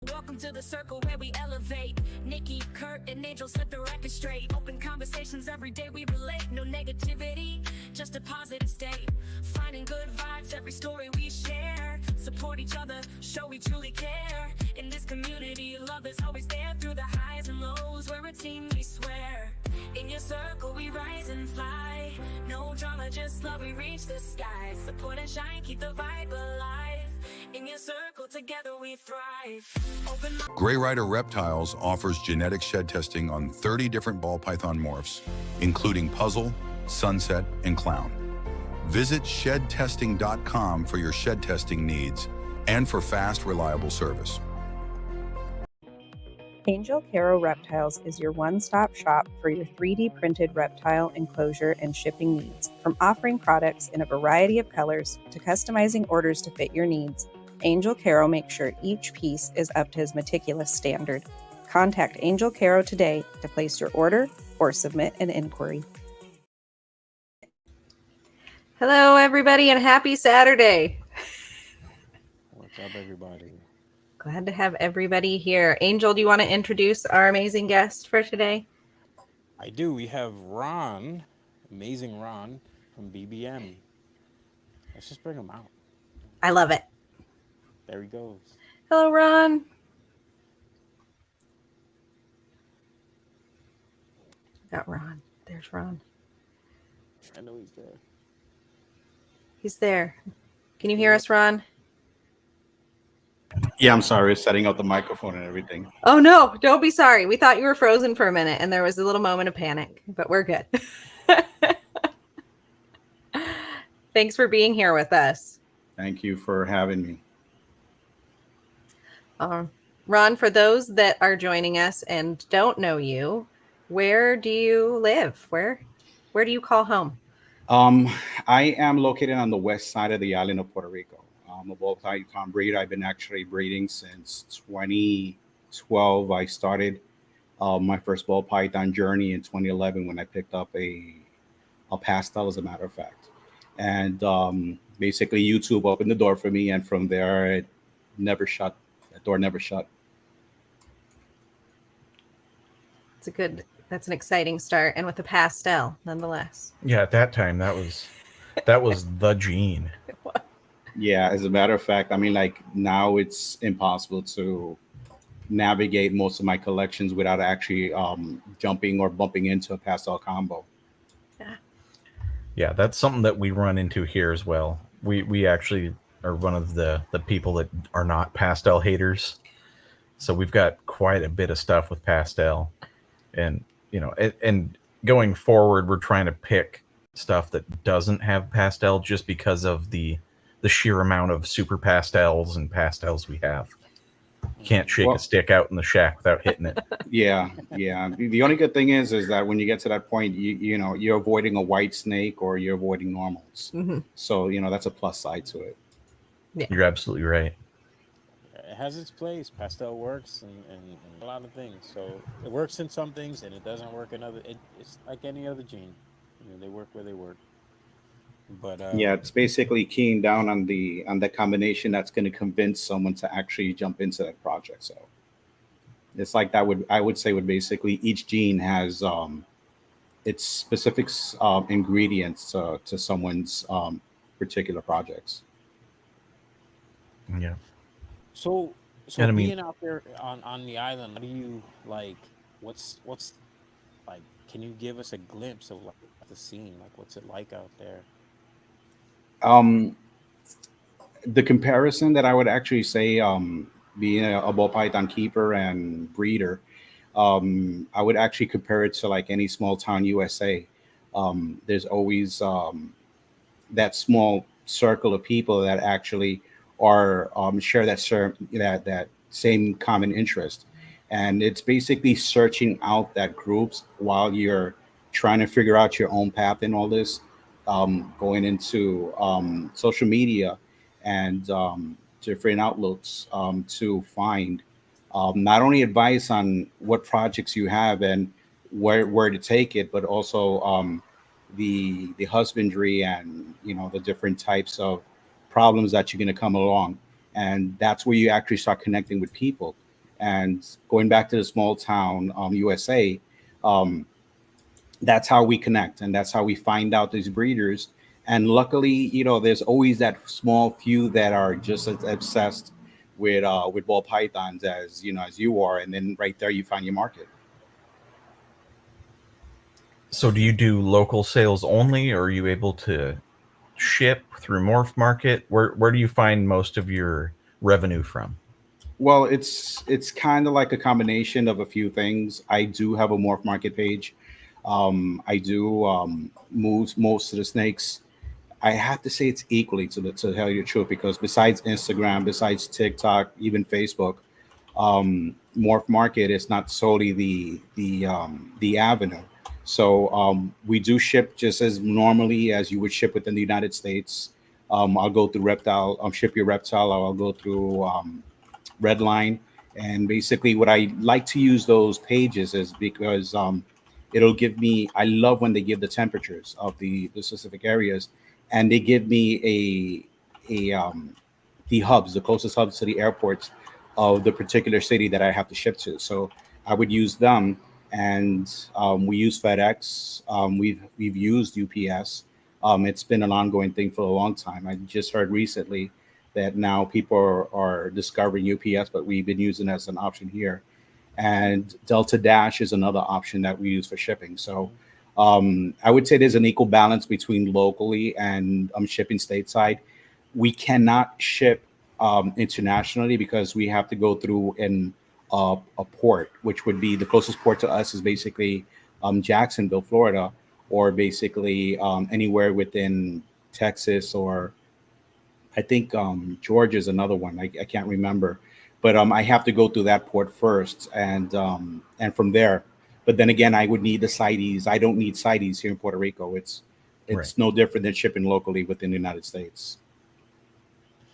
Welcome to the circle where we elevate. Nikki, Kurt, and Angel set the record straight. Open conversations every day we relate. No negativity, just a positive state. Finding good vibes every story we share. Support each other, show we truly care. In this community, love is always there. Through the highs and lows, we're a team, we swear. In your circle we rise and fly. No drama, just love, we reach the sky. Support and shine, keep the vibe alive. In your circle, together we thrive. Gray Rider Reptiles offers genetic shed testing on 30 different ball python morphs, including puzzle, sunset, and clown. Visit shedtesting.com for your shed testing needs and for fast, reliable service. Angel Caro Reptiles is your one-stop shop for your 3D printed reptile enclosure and shipping needs. From offering products in a variety of colors to customizing orders to fit your needs, Angel Caro makes sure each piece is up to his meticulous standard. Contact Angel Caro today to place your order or submit an inquiry. Hello, everybody, and happy Saturday. What's up, everybody? Glad to have everybody here. Angel, do you want to introduce our amazing guest for today? I do. We have Ron, amazing Ron from BBM. Let's just bring him out. I love it. There he goes. Hello, Ron. Got Ron. There's Ron. I know he's there. He's there. Can you hear us, Ron? Yeah, I'm sorry. Setting up the microphone and everything. Oh, no. Don't be sorry. We thought you were frozen for a minute, and there was a little moment of panic, but we're good. Thanks for being here with us. Thank you for having me. Ron, for those that are joining us and don't know you, where do you live? Where do you call home? I am located on the west side of the island of Puerto Rico. I'm a ball python breeder. I've been actually breeding since 2012. I started my first ball python journey in 2011 when I picked up a pastel, as a matter of fact. And basically, YouTube opened the door for me, and from there, it never shut. That door never shut. That's an exciting start, and with a pastel, nonetheless. Yeah, at that time, that was the gene. Yeah, as a matter of fact, I mean, like now it's impossible to navigate most of my collections without actually jumping or bumping into a pastel combo. Yeah, that's something that we run into here as well. We actually are one of the people that are not pastel haters. So we've got quite a bit of stuff with pastel. And, you know, and going forward, we're trying to pick stuff that doesn't have pastel just because of the sheer amount of super pastels and pastels we have. You can't shake a stick out in the shack without hitting it. Yeah. The only good thing is that when you get to that point, you know, you're avoiding a white snake or you're avoiding normals. Mm-hmm. So, you know, that's a plus side to it. Yeah. You're absolutely right. It has its place. Pastel works and a lot of things. So it works in some things and it doesn't work in other. It's like any other gene. You know, they work where they work. But yeah, it's basically keying down on the combination that's going to convince someone to actually jump into that project. So it's like I would say basically each gene has its specific ingredients to someone's particular projects. Yeah. So And I mean- being out there on the island, how do you like? What's like? Can you give us a glimpse of like the scene? Like, what's it like out there? The comparison that I would actually say, being a ball python keeper and breeder, I would actually compare it to like any small town USA. There's always that small circle of people that actually are share that same common interest, and it's basically searching out that groups while you're trying to figure out your own path in all this. Going into social media and different outlets to find not only advice on what projects you have and where to take it, but also the husbandry and, you know, the different types of problems that you're going to come along. And that's where you actually start connecting with people. And going back to the small town USA, um, that's how we connect, and that's how we find out these breeders. And luckily, there's always that small few that are just as obsessed with ball pythons as as you are, and then right there you find your market. So do you do local sales only, or are you able to ship through Morph Market? Where do you find most of your revenue from? Well, it's kind of like a combination of a few things. I do have a morph market page. I do move most of the snakes. I have to say it's equally, to tell you the truth, because besides Instagram, besides TikTok, even Facebook, Morph Market is not solely the avenue. So we do ship just as normally as you would ship within the United States. I'll go through Reptile. I'll ship your reptile. I'll go through Redline. And basically, what I like to use those pages is because it'll give me. I love when they give the temperatures of the specific areas, and they give me a the hubs, the closest hubs to the airports of the particular city that I have to ship to. So I would use them, and we use FedEx. We've used UPS. It's been an ongoing thing for a long time. I just heard recently that now people are discovering UPS, but we've been using it as an option here. And Delta Dash is another option that we use for shipping. So I would say there's an equal balance between locally and shipping stateside. We cannot ship internationally because we have to go through a port, which would be the closest port to us is basically Jacksonville, Florida, or basically anywhere within Texas, or I think Georgia is another one. I can't remember, but I have to go through that port first, and from there. But then again, I would need the CITES. I don't need CITES here in Puerto Rico. It's Right. no different than shipping locally within the United States.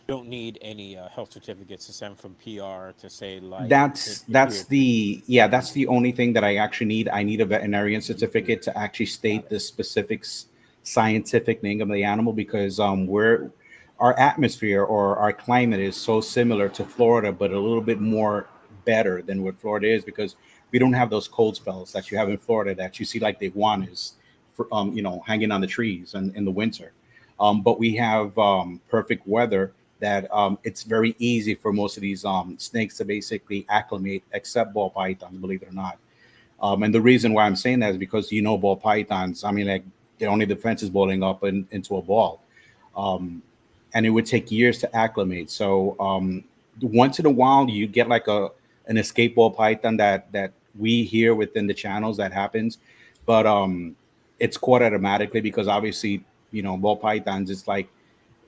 You don't need any health certificates to send from PR to say like That's the yeah, that's the only thing that I actually need. I need a veterinarian certificate to actually state the specifics scientific name of the animal, because we're our atmosphere or our climate is so similar to Florida, but a little bit more better than what Florida is, because we don't have those cold spells that you have in Florida that you see like the iguanas for, hanging on the trees and in the winter. But we have perfect weather that it's very easy for most of these snakes to basically acclimate, except ball pythons, believe it or not. And the reason why I'm saying that is because ball pythons. I mean, like their only defense is balling up into a ball, and it would take years to acclimate. So once in a while, you get like an escape ball python that we hear within the channels that happens, but it's caught automatically because obviously ball pythons.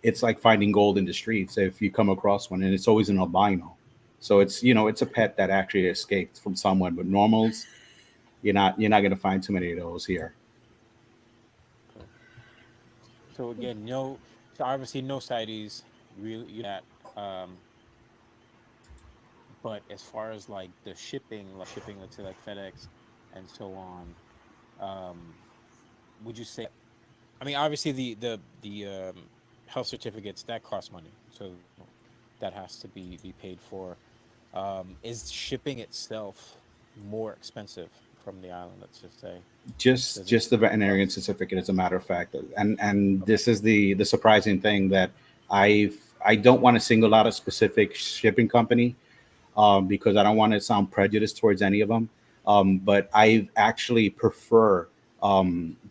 It's like finding gold in the streets if you come across one, and it's always an albino. So it's a pet that actually escaped from someone. But normals, you're not going to find too many of those here. so again, so obviously no CITES really that. Um, but as far as like the shipping, let's say like FedEx and so on, would you say? I mean, obviously the health certificates that cost money, so that has to be paid for. Is shipping itself more expensive from the island? Let's just say. just Does it? just the veterinarian certificate, as a matter of fact. And this is the surprising thing that I don't want to single out a specific shipping company, because I don't want to sound prejudiced towards any of them. But I actually prefer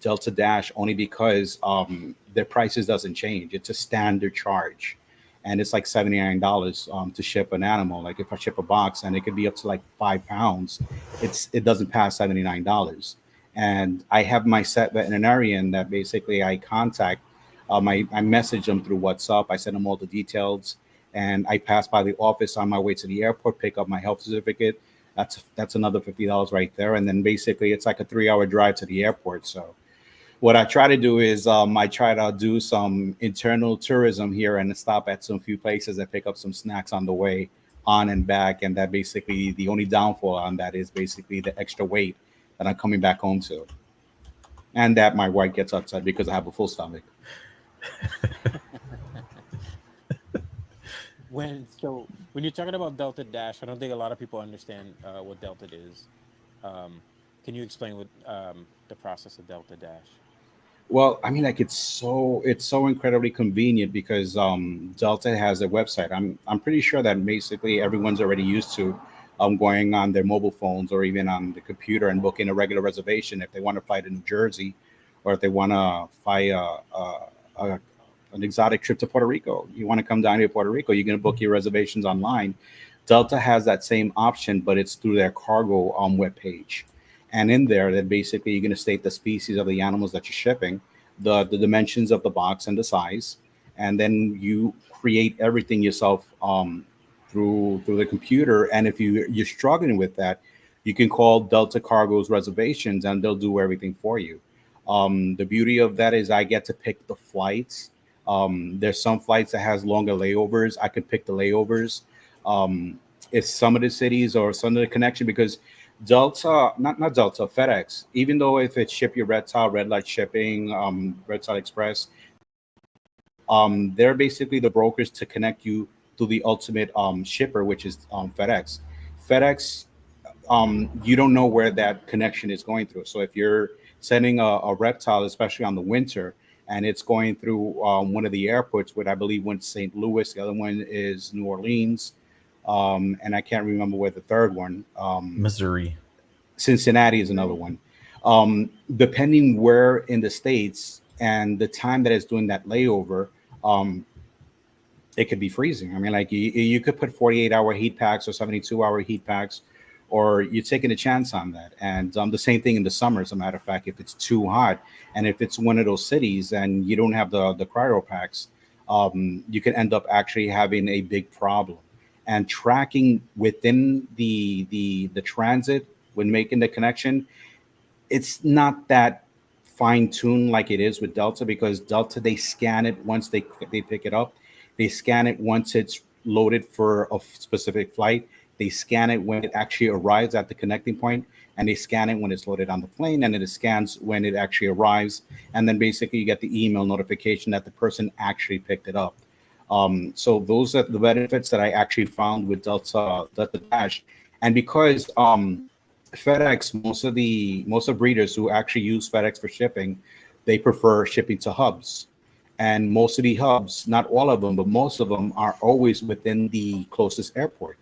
Delta Dash only because their prices doesn't change. It's a standard charge, and it's like $79 to ship an animal. Like if I ship a box, and it could be up to like 5 pounds, it doesn't pass $79. And I have my set veterinarian that basically I contact. I message them through WhatsApp. I send them all the details, and I pass by the office on my way to the airport, pick up my health certificate. That's another $50 right there, and then basically it's like a 3-hour drive to the airport. So what I try to do is I try to do some internal tourism here and stop at some few places and pick up some snacks on the way on and back. And that basically the only downfall on that is basically the extra weight that I'm coming back home to, and that my wife gets upset because I have a full stomach. when you're talking about Delta Dash, I don't think a lot of people understand what Delta is. Um, can you explain what the process of Delta Dash? Well, I mean, like it's so incredibly convenient because Delta has a website. I'm pretty sure that basically everyone's already used to going on their mobile phones or even on the computer and booking a regular reservation if they want to fly to New Jersey, or if they want to fly a an exotic trip to Puerto Rico. You want to come down to Puerto Rico, you're going to book your reservations online. Delta has that same option, but it's through their cargo webpage. And in there, that basically you're going to state the species of the animals that you're shipping, the dimensions of the box and the size, and then you create everything yourself through the computer. And if you're struggling with that, you can call Delta Cargo's reservations, and they'll do everything for you. The beauty of that is I get to pick the flights. There's some flights that has longer layovers. I could pick the layovers. If some of the cities or some of the connection, because Delta, not Delta, FedEx, even though if it's Ship Your Reptile, Red Light Shipping, Reptile Express, they're basically the brokers to connect you to the ultimate shipper, which is FedEx. FedEx, you don't know where that connection is going through. So if you're sending a reptile, especially on the winter, and it's going through one of the airports, which I believe one's St. Louis, the other one is New Orleans, and I can't remember where the third one. Missouri. Cincinnati is another one. Depending where in the states and the time that it's doing that layover, it could be freezing. I mean, like you could put 48-hour heat packs or 72-hour heat packs, or you're taking a chance on that. And the same thing in the summer, as a matter of fact, if it's too hot and if it's one of those cities and you don't have the cryo packs, you can end up actually having a big problem. And tracking within the transit when making the connection, it's not that fine tuned like it is with Delta, because Delta, they scan it once they pick it up. They scan it once it's loaded for a specific flight. They scan it when it actually arrives at the connecting point, and they scan it when it's loaded on the plane, and it scans when it actually arrives. And then basically you get the email notification that the person actually picked it up. So those are the benefits that I actually found with Delta Dash. And because FedEx, most of breeders who actually use FedEx for shipping, they prefer shipping to hubs. And most of the hubs, not all of them, but most of them are always within the closest airport,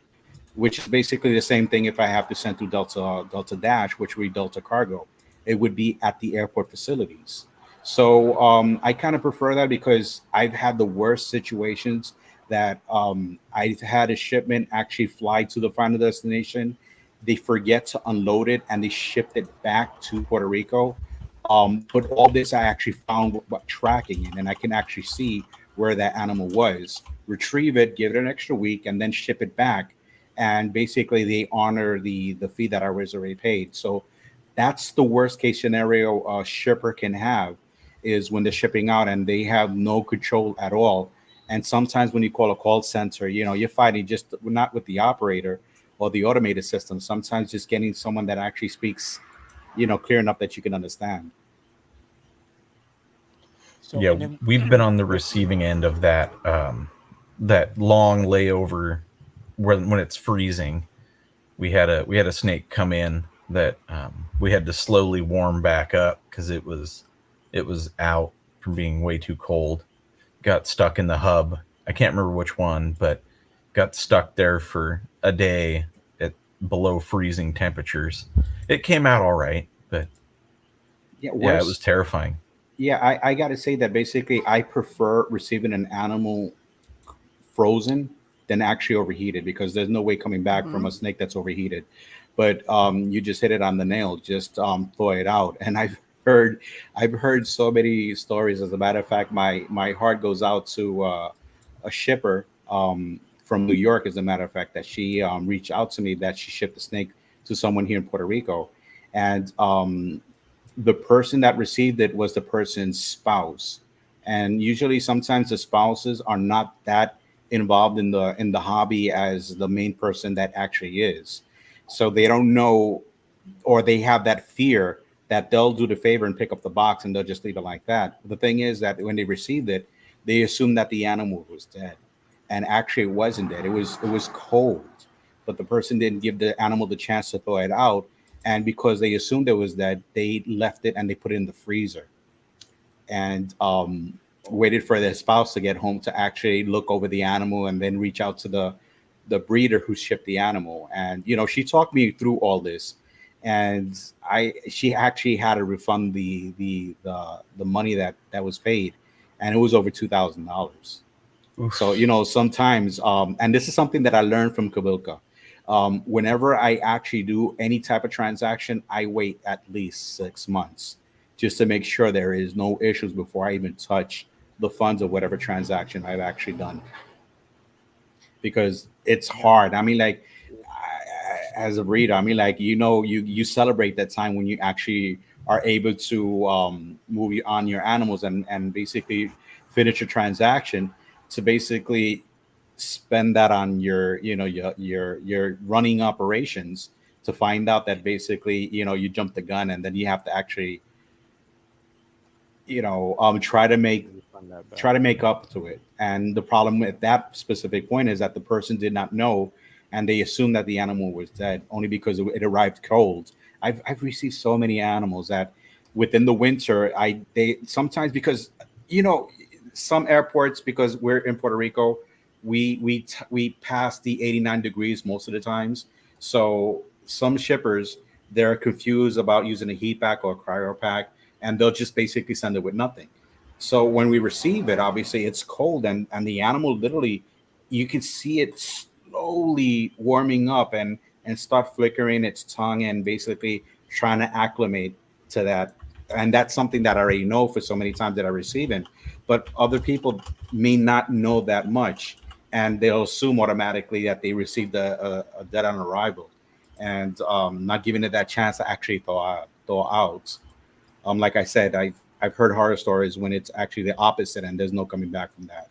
which is basically the same thing if I have to send to Delta Dash, which would be Delta Cargo. It would be at the airport facilities. So I kind of prefer that, because I've had the worst situations that I've had a shipment actually fly to the final destination. They forget to unload it and they shipped it back to Puerto Rico. But all this I actually found what tracking it, and I can actually see where that animal was, retrieve it, give it an extra week, and then ship it back. And basically they honor the fee that I was already paid. So that's the worst case scenario a shipper can have, is when they're shipping out and they have no control at all. And sometimes when you call a call center, you're fighting just not with the operator or the automated system, sometimes just getting someone that actually speaks, clear enough that you can understand. So, Yeah, and then, we've been on the receiving end of that that long layover when it's freezing. We had a snake come in that we had to slowly warm back up because it was out from being way too cold. Got stuck in the hub. I can't remember which one, but got stuck there for a day at below freezing temperatures. It came out all right, but Yeah, yeah, it was terrifying. Yeah, I got to say that basically I prefer receiving an animal frozen than actually overheated, because there's no way coming back from a snake that's overheated. But you just hit it on the nail. Just thaw it out. And I've heard so many stories. As a matter of fact, my heart goes out to a shipper from New York. As a matter of fact, that she reached out to me that she shipped a snake to someone here in Puerto Rico, and the person that received it was the person's spouse. And usually sometimes the spouses are not that involved in the hobby as the main person that actually is, so they don't know, or they have that fear that they'll do the favor and pick up the box and they'll just leave it like that. The thing is that when they received it, they assumed that the animal was dead. and actually it wasn't dead. It was cold, but the person didn't give the animal the chance to thaw it out, and because they assumed it was dead, they left it and they put it in the freezer and waited for their spouse to get home to actually look over the animal and then reach out to the breeder who shipped the animal. And she talked me through all this, and she actually had to refund the money that was paid, and it was over $2,000. So, Oof. sometimes, and this is something that I learned from Kabilka. Whenever I actually do any type of transaction, I wait at least 6 months just to make sure there is no issues before I even touch the funds of whatever transaction I've actually done, because it's Yeah. hard. I mean, like, as a breeder, I mean, like, you celebrate that time when you actually are able to move on your animals and basically finish a transaction, to basically spend that on your running operations, to find out that basically you jumped the gun, and then you have to actually try to make Refund that back. up to it. And the problem with that specific point is that the person did not know, and they assumed that the animal was dead only because it arrived cold. I've received so many animals that within the winter, they sometimes, because you know some airports, because we're in Puerto Rico, we pass the 89 degrees most of the times. So some shippers, they're confused about using a heat pack or a cryo pack, and they'll just basically send it with nothing. So when we receive it, obviously it's cold, and the animal literally, you can see it slowly warming up and start flickering its tongue and basically trying to acclimate to that. And that's something that I already know for so many times that I receive it. But other people may not know that much, and they'll assume automatically that they received a dead on arrival, and not giving it that chance to actually thaw out. Like I said, I've heard horror stories when it's actually the opposite, and there's no coming back from that.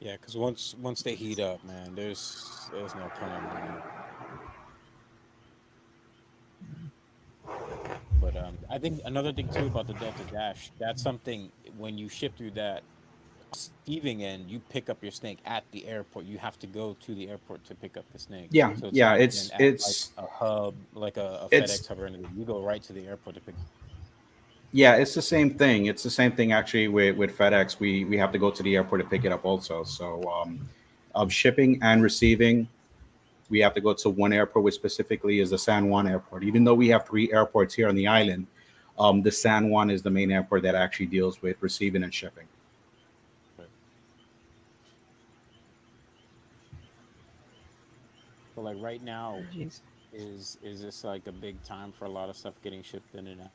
Yeah, because once they heat up, man, there's no killing them. But I think another thing too about the Delta Dash, that's something when you ship through that receiving end, you pick up your snake at the airport. You have to go to the airport to pick up the snake. Yeah, So it's yeah, not even it's at like it's a hub, like a it's FedEx hub or anything. You go right to the airport to pick. yeah, it's the same thing. It's the same thing actually with FedEx. We have to go to the airport to pick it up also. So of shipping and receiving, we have to go to one airport, which specifically is the San Juan airport. Even though we have three airports here on the island, the San Juan is the main airport that actually deals with receiving and shipping. But, but like right now, Jeez. is this like a big time for a lot of stuff getting shipped in and out?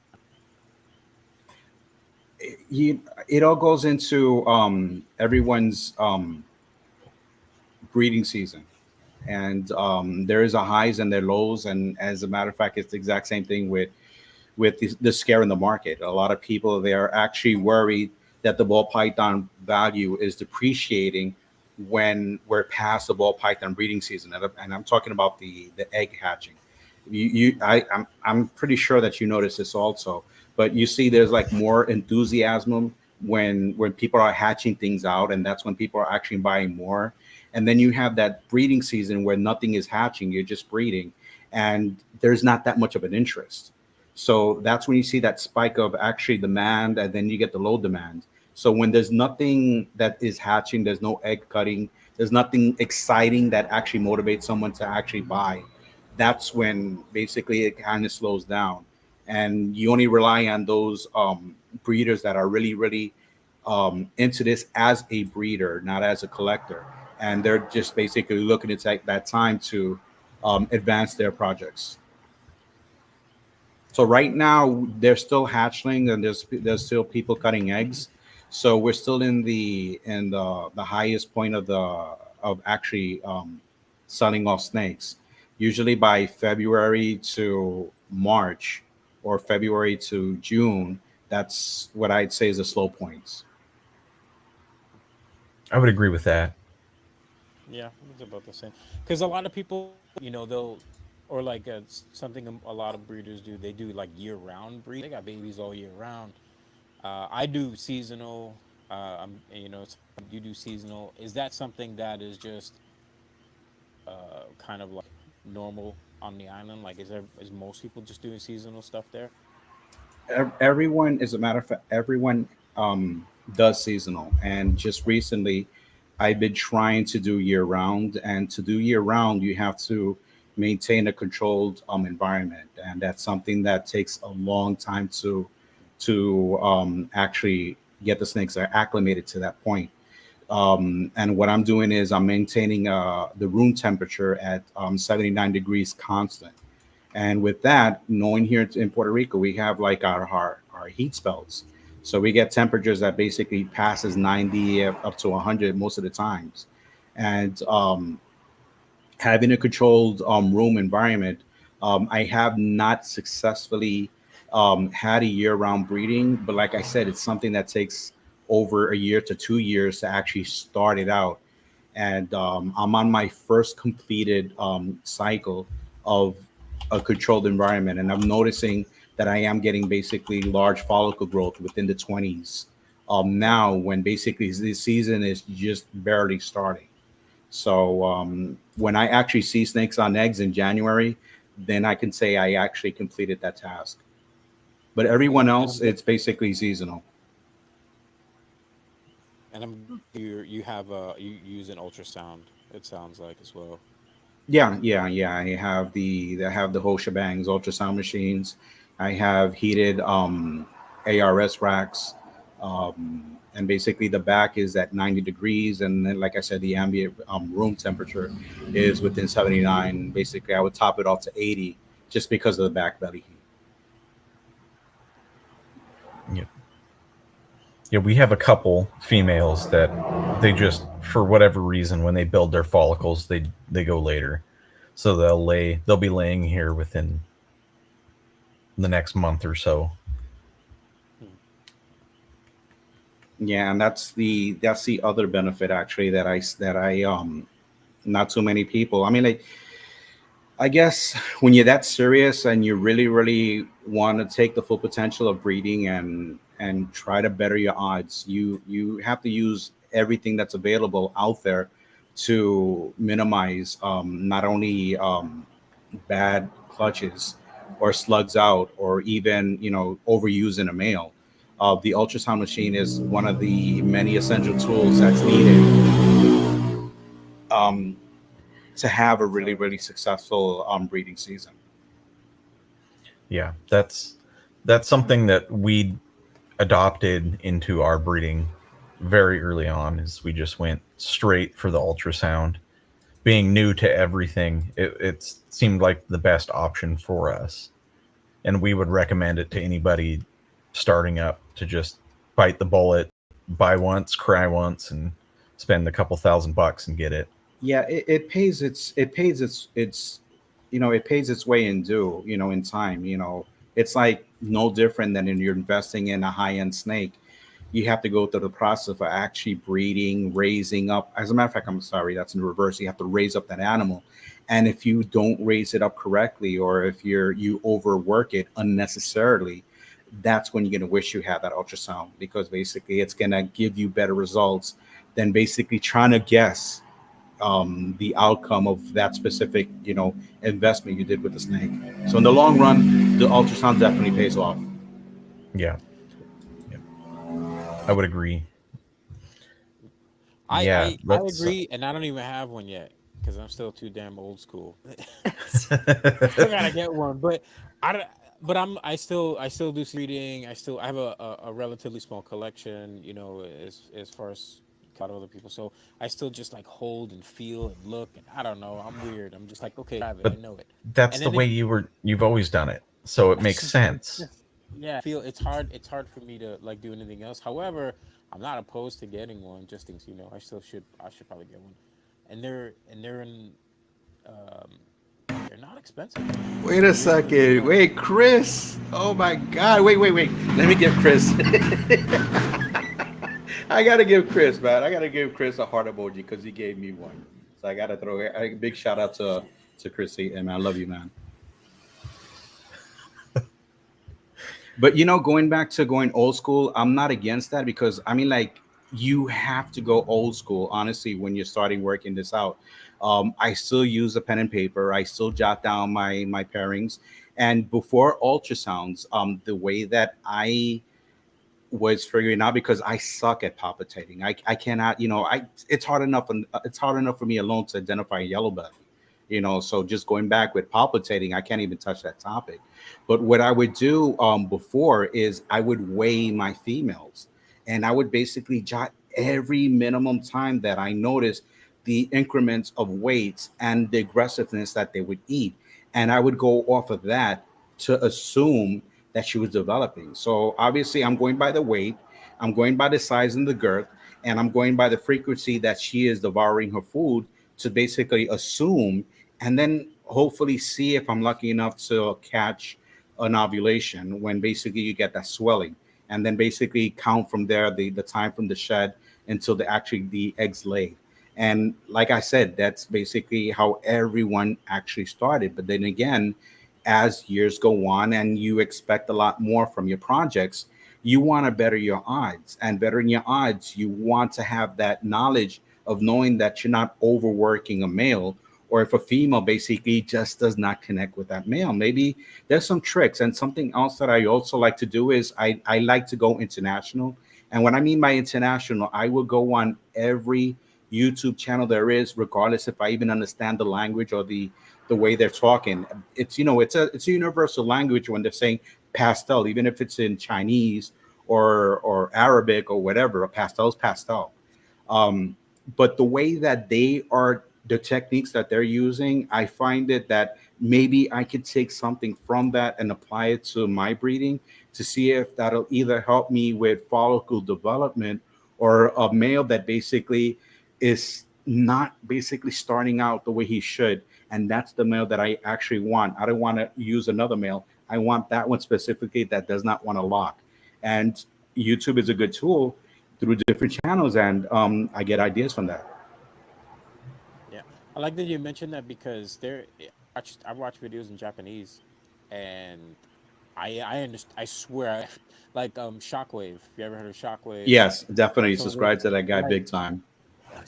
It all goes into everyone's breeding season, and there is a highs and their lows. And as a matter of fact, it's the exact same thing with the scare in the market. A lot of people, they are actually worried that the ball python value is depreciating when we're past the ball python breeding season, and I'm talking about the egg hatching. I'm pretty sure that you notice this also, but you see there's like more enthusiasm when people are hatching things out, and that's when people are actually buying more. And then you have that breeding season where nothing is hatching, you're just breeding, and there's not that much of an interest. So that's when you see that spike of actually demand, and then you get the low demand. So when there's nothing that is hatching, there's no egg cutting, there's nothing exciting that actually motivates someone to actually buy. That's when basically it kind of slows down, and you only rely on those breeders that are really, really into this as a breeder, not as a collector, and they're just basically looking to take that time to advance their projects. So right now they're still hatchling, and there's still people cutting eggs. So we're still in the highest point of actually selling off snakes. Usually by February to March or February to June, that's what I'd say is the slow points. I would agree with that. Yeah, it's about the same. Because a lot of people, they'll or like something a lot of breeders do. They do like year round breed. They got babies all year round. I do seasonal. You do seasonal. Is that something that is just kind of like normal on the island? Like, is most people just doing seasonal stuff there? Everyone, as a matter of fact, everyone does seasonal. And just recently, I've been trying to do year round. And to do year round, you have to maintain a controlled environment, and that's something that takes a long time to actually get the snakes acclimated to that point. And what I'm doing is I'm maintaining the room temperature at 79 degrees constant. And with that, knowing here in Puerto Rico, we have like our heat spells. So we get temperatures that basically passes 90 up to 100 most of the times. And having a controlled room environment, I have not successfully had a year-round breeding. But like I said, it's something that takes over a year to 2 years to actually start it out. And I'm on my first completed cycle of a controlled environment, and I'm noticing that I am getting basically large follicle growth within the 20s. Now, when basically this season is just barely starting. So when I actually see snakes on eggs in January, then I can say I actually completed that task. But everyone And else, it's basically seasonal. you use an ultrasound. It sounds like as well. Yeah. I have the whole shebangs, ultrasound machines. I have heated ARS racks. And basically the back is at 90 degrees, and then like I said, the ambient room temperature is within 79. Basically I would top it off to 80 just because of the back belly heat. Yeah. Yeah, we have a couple females that they just, for whatever reason, when they build their follicles, they go later. So they'll be laying here within the next month or so. Yeah, and that's the other benefit actually that I not too many people. I mean, like, I guess when you're that serious and you really, really want to take the full potential of breeding and try to better your odds, you have to use everything that's available out there to minimize not only bad clutches or slugs out or even overusing a male. The ultrasound machine is one of the many essential tools that's needed um, to have a really, really successful breeding season. Yeah, that's something that we adopted into our breeding very early on. Is we just went straight for the ultrasound. Being new to everything, it seemed like the best option for us, and we would recommend it to anybody starting up to just bite the bullet, buy once, cry once, and spend a couple $1,000 and get it. Yeah, it pays its way in due, in time. It's like no different than when you're investing in a high-end snake. You have to go through the process of actually breeding, raising up. As a matter of fact, I'm sorry, that's in reverse. You have to raise up that animal. And if you don't raise it up correctly, or if you overwork it unnecessarily, that's when you're going to wish you had that ultrasound, because basically it's going to give you better results than basically trying to guess the outcome of that specific, investment you did with the snake. So in the long run, the ultrasound definitely pays off. Yeah, yeah, I would agree. I Yeah, I, I let's. agree, and I don't even have one yet because I'm still too damn old school. I gotta get one, but I don't- but I still do reading. I have a relatively small collection, as far as a lot of other people. So I still just like hold and feel and look, and I don't know. I'm weird. I'm just like, okay, I have it. I But know it. that's And the then way you've always done it, so it makes it's sense. just yeah. I feel it's hard for me to like do anything else. However, I'm not opposed to getting one. Just thinks I should probably get one, and they're in um they're not expensive. Wait a second. Wait, Chris. Oh my God. Wait. Let me give Chris. I gotta give Chris, man. I gotta give Chris a heart emoji because he gave me one. So I gotta throw a big shout out to Chris and man. I love you, man. But going back to going old school, I'm not against that, because I mean, like, you have to go old school, honestly, when you're starting working this out. I still use a pen and paper. I still jot down my pairings. And before ultrasounds, the way that I was figuring out, because I suck at palpitating. I cannot, it's hard enough for me alone to identify yellow belly. So just going back with palpitating, I can't even touch that topic. But what I would do before is I would weigh my females, and I would basically jot every minimum time that I noticed the increments of weights and the aggressiveness that they would eat. And I would go off of that to assume that she was developing. So obviously, I'm going by the weight, I'm going by the size and the girth, and I'm going by the frequency that she is devouring her food to basically assume, and then hopefully see if I'm lucky enough to catch an ovulation when basically you get that swelling, and then basically count from there the time from the shed until the eggs laid. And like I said, that's basically how everyone actually started. But then again, as years go on and you expect a lot more from your projects, you want to better your odds. And bettering your odds, you want to have that knowledge of knowing that you're not overworking a male, or if a female basically just does not connect with that male. Maybe there's some tricks. And something else that I also like to do is I like to go international. And when I mean by international, I will go on every YouTube channel there is, regardless if I even understand the language or the way they're talking. It's a universal language when they're saying pastel, even if it's in Chinese or Arabic or whatever. A pastel is pastel. um, but the way that they are, the techniques that they're using, I find it that maybe I could take something from that and apply it to my breeding to see if that'll either help me with follicle development, or a male that basically is not basically starting out the way he should. And that's the male that I actually want. I don't want to use another male. I want that one specifically that does not want to lock. And YouTube is a good tool through different channels, and I get ideas from that. Yeah, I like that you mentioned that because I watch videos in Japanese, and I understand. I swear, like Shockwave. You ever heard of Shockwave? Yes, definitely So they subscribe to that guy like big time.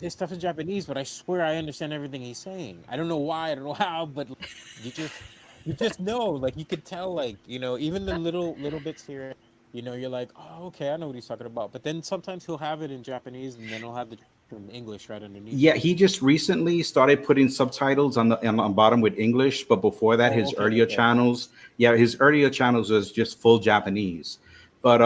his stuff in Japanese, but I swear I understand everything he's saying. I don't know why, I don't know how, but you just you just know, like you could tell, like even the little bits here, you're like, oh, okay, I know what he's talking about. But then sometimes he'll have it in Japanese, and then he'll have the in English right underneath Yeah, it. he just recently started putting subtitles on the bottom with English, but before that, Oh, his okay, earlier okay. channels, yeah, his earlier channels was just full Japanese. But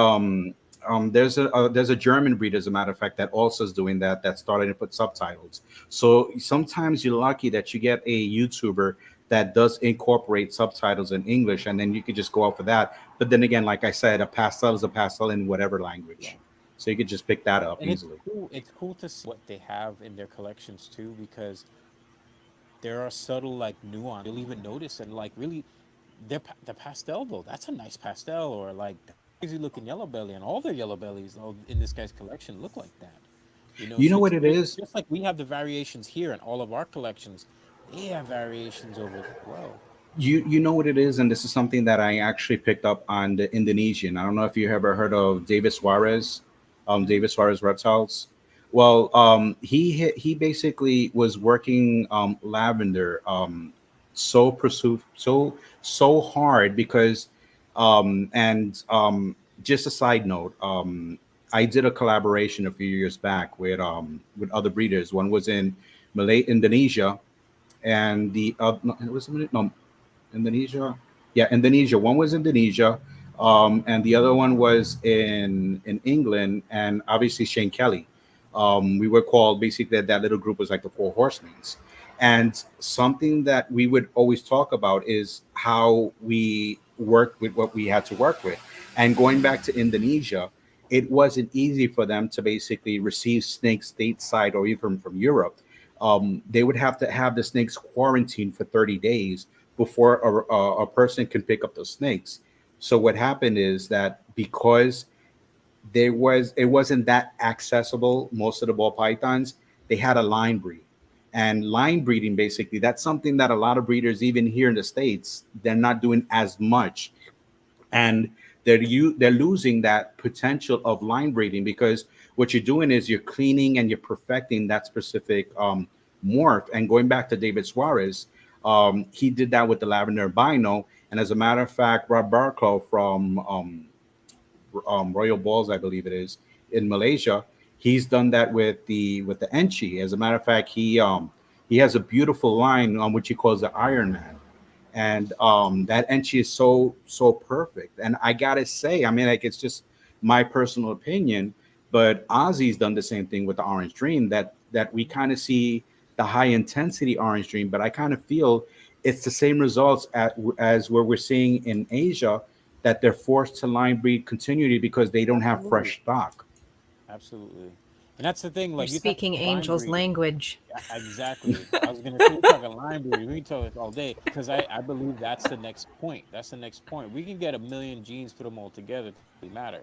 there's a German breed, as a matter of fact, that also is doing that. That's starting to put subtitles. So sometimes you're lucky that you get a YouTuber that does incorporate subtitles in English, and then you could just go off of that. But then again, like I said, a pastel is a pastel in whatever Yeah. language, so you could just pick that up And it's easily. cool. It's cool to see what they have in their collections too, because there are subtle like nuance you'll even notice, and like really, the pastel though, that's a nice pastel, or like the crazy looking yellow belly, and all their yellow bellies in this guy's collection look like that. You know So what it's it great. is? Just like we have the variations here in all of our collections, they have variations over there as well. You know what it is, and this is something that I actually picked up on the Indonesian. I don't know if you ever heard of David Suarez, Hmm. David Suarez Reptiles. Well, he basically was working lavender so hard because and just a side note, I did a collaboration a few years back with other breeders. One was in Indonesia, and the no, it was no, Indonesia. Yeah, Indonesia. One was Indonesia, and the other one was in England, and obviously Shane Kelly. We were called basically that little group was like the Four Horsemen. And something that we would always talk about is how we worked with what we had to work with. And going back to Indonesia, it wasn't easy for them to basically receive snakes stateside or even from Europe. They would have to have the snakes quarantined for 30 days before a person can pick up those snakes. So what happened is that because it wasn't that accessible, most of the ball pythons, they had a line breed. And line breeding, basically, that's something that a lot of breeders, even here in the States, they're not doing as much, and they're losing that potential of line breeding because what you're doing is you're cleaning and you're perfecting that specific morph. And going back to David Suarez, he did that with the lavender albino. And as a matter of fact, Rob Barclow from Royal Balls, I believe it is, in Malaysia, he's done that with the Enchi. As a matter of fact, he has a beautiful line on which he calls the Iron Man, and that Enchi is so perfect. And I gotta say, I mean, like, it's just my personal opinion, but Ozzy's done the same thing with the Orange Dream. That we kind of see the high intensity Orange Dream, but I kind of feel it's the same results as where we're seeing in Asia, that they're forced to line breed continuity because they don't have Absolutely. fresh stock. Absolutely. And that's the thing. You're Like, you talk speaking about line angel's breeding. language. Yeah, exactly. I was gonna say, you talking line breeding. We can talk all day because I believe that's the next point. That's the next point. We can get a million genes, put them all together, it doesn't really matter.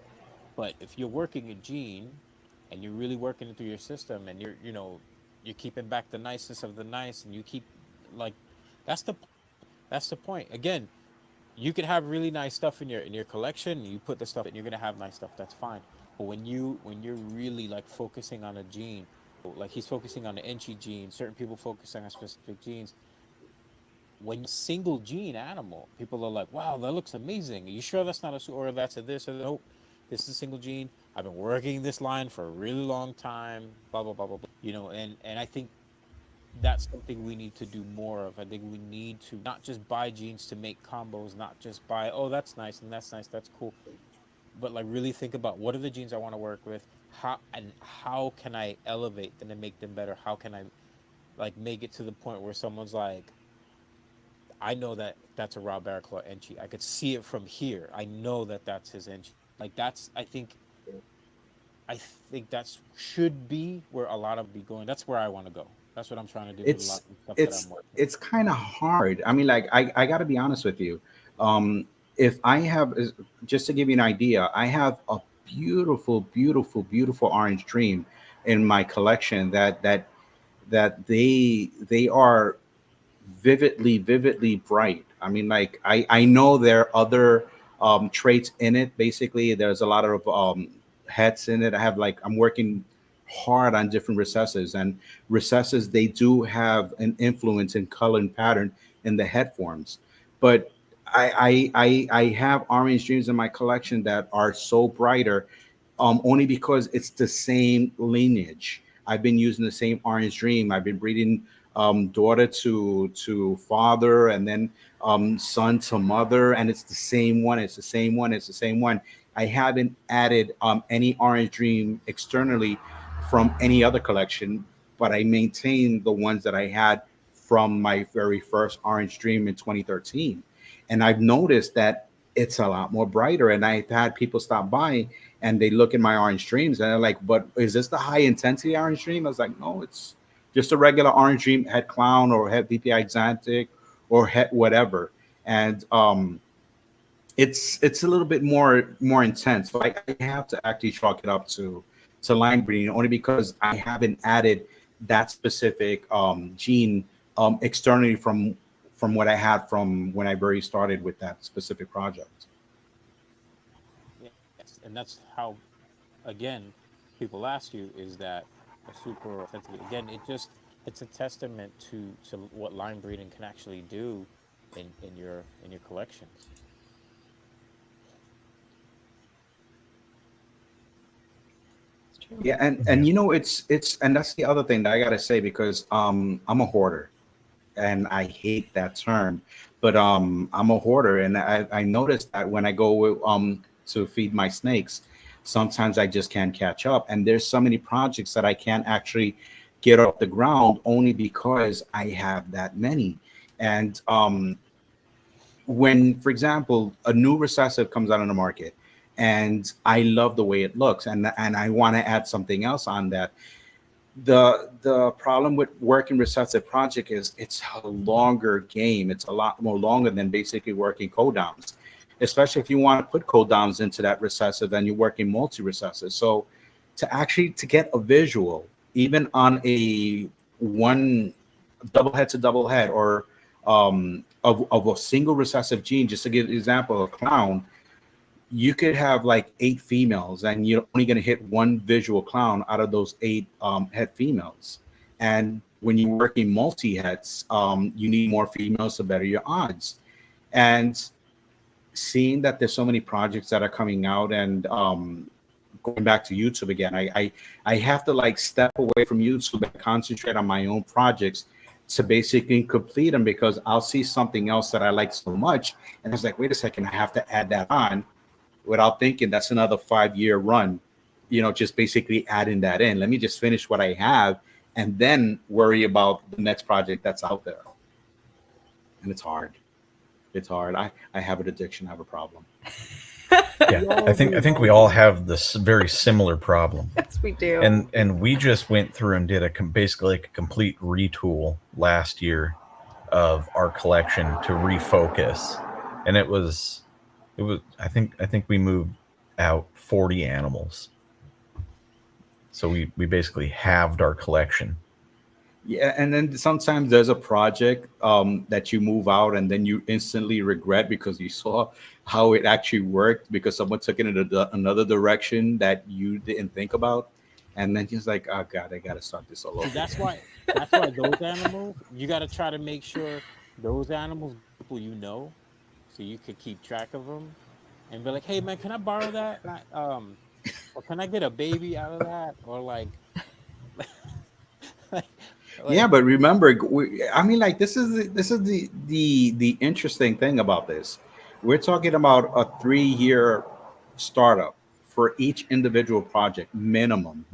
But if you're working a gene and you're really working it through your system, and you're keeping back the niceness of the nice, and you keep, like, that's the that's the point. Again, you could have really nice stuff in your collection. You put the stuff, and you're gonna have nice stuff. That's fine. But when you're really, like, focusing on a gene, like he's focusing on the Enchi gene, certain people focusing on specific genes. When you single gene animal, people are like, "Wow, that looks amazing. Are you sure that's not or that's a this or that?" Nope, this is a single gene. I've been working this line for a really long time. Blah blah blah blah blah. And I think that's something we need to do more of. I think we need to not just buy genes to make combos, not just buy, oh, that's nice and that's nice, that's cool, but, like, really think about what are the genes I want to work with, how can I elevate them and make them better? How can I, like, make it to the point where someone's like, I know that that's a Rob Barraclaw Enchi. I could see it from here. I know that that's his Enchi. Like, that's, I think that's should be where a lot of be going. That's where I want to go. That's what I'm trying to do with a lot it's of stuff that I'm it's working. it's kind of hard. I mean, like, I got to be honest with you. If I have, just to give you an idea, I have a beautiful orange dream in my collection that they are vividly bright. I mean, like, I know there are other traits in it. Basically, there's a lot of heads in it. I'm working hard on different recessives, and recessives, they do have an influence in color and pattern in the head forms. But I have orange dreams in my collection that are so brighter, only because it's the same lineage. I've been using the same orange dream. I've been breeding daughter to father, and then son to mother, and it's the same one. It's the same one. It's the same one. I haven't added any orange dream externally from any other collection, but I maintain the ones that I had from my very first orange dream in 2013. And I've noticed that it's a lot more brighter. And I've had people stop by and they look at my orange dreams and they're like, "But is this the high intensity orange dream?" I was like, "No, it's just a regular orange dream, head clown or head VPI exantic or head whatever." And it's a little bit more intense. So I have to actually chalk it up to line breeding, only because I haven't added that specific gene externally from what I had from when I very started with that specific project. Yes, and that's how, again, people ask you, is that a super sensitive? Again, it's a testament to what line breeding can actually do in your collections. It's true. Yeah, and it's and that's the other thing that I gotta say, because I'm a hoarder, and I hate that term, but I'm a hoarder, and I noticed that when I go to feed my snakes, sometimes I just can't catch up, and there's so many projects that I can't actually get off the ground, only because I have that many. And when, for example, a new recessive comes out on the market, and I love the way it looks, and I want to add something else on that, the problem with working recessive project is it's a longer game. It's a lot more longer than basically working codowns, especially if you want to put codowns into that recessive and you're working multi-recessive. So to get a visual, even on a one double head to double head, or of a single recessive gene, just to give an example, a clown, you could have like 8 females, and you're only going to hit one visual clown out of those 8 head females. And when you're working multi heads, you need more females to better your odds. And seeing that there's so many projects that are coming out, and going back to YouTube again, I have to like step away from YouTube and concentrate on my own projects to basically complete them, because I'll see something else that I like so much, and it's like, wait a second, I have to add that on, without thinking that's another 5-year run, just basically adding that in. Let me just finish what I have and then worry about the next project that's out there. And it's hard. It's hard. I have an addiction. I have a problem. Yeah, I think we all have this very similar problem. Yes, we do. And we just went through and did basically like a complete retool last year of our collection to refocus, and it was I think we moved out 40 animals. So we basically halved our collection. Yeah, and then sometimes there's a project that you move out and then you instantly regret because you saw how it actually worked, because someone took it in another direction that you didn't think about, and then you're like, oh God, I gotta start this all over. That's why those animals, you got to try to make sure those animals, people so you could keep track of them and be like, hey man, can I borrow that? Or can I get a baby out of that? Or like yeah, but remember, this is the interesting thing about this. We're talking about a 3-year startup for each individual project. Minimum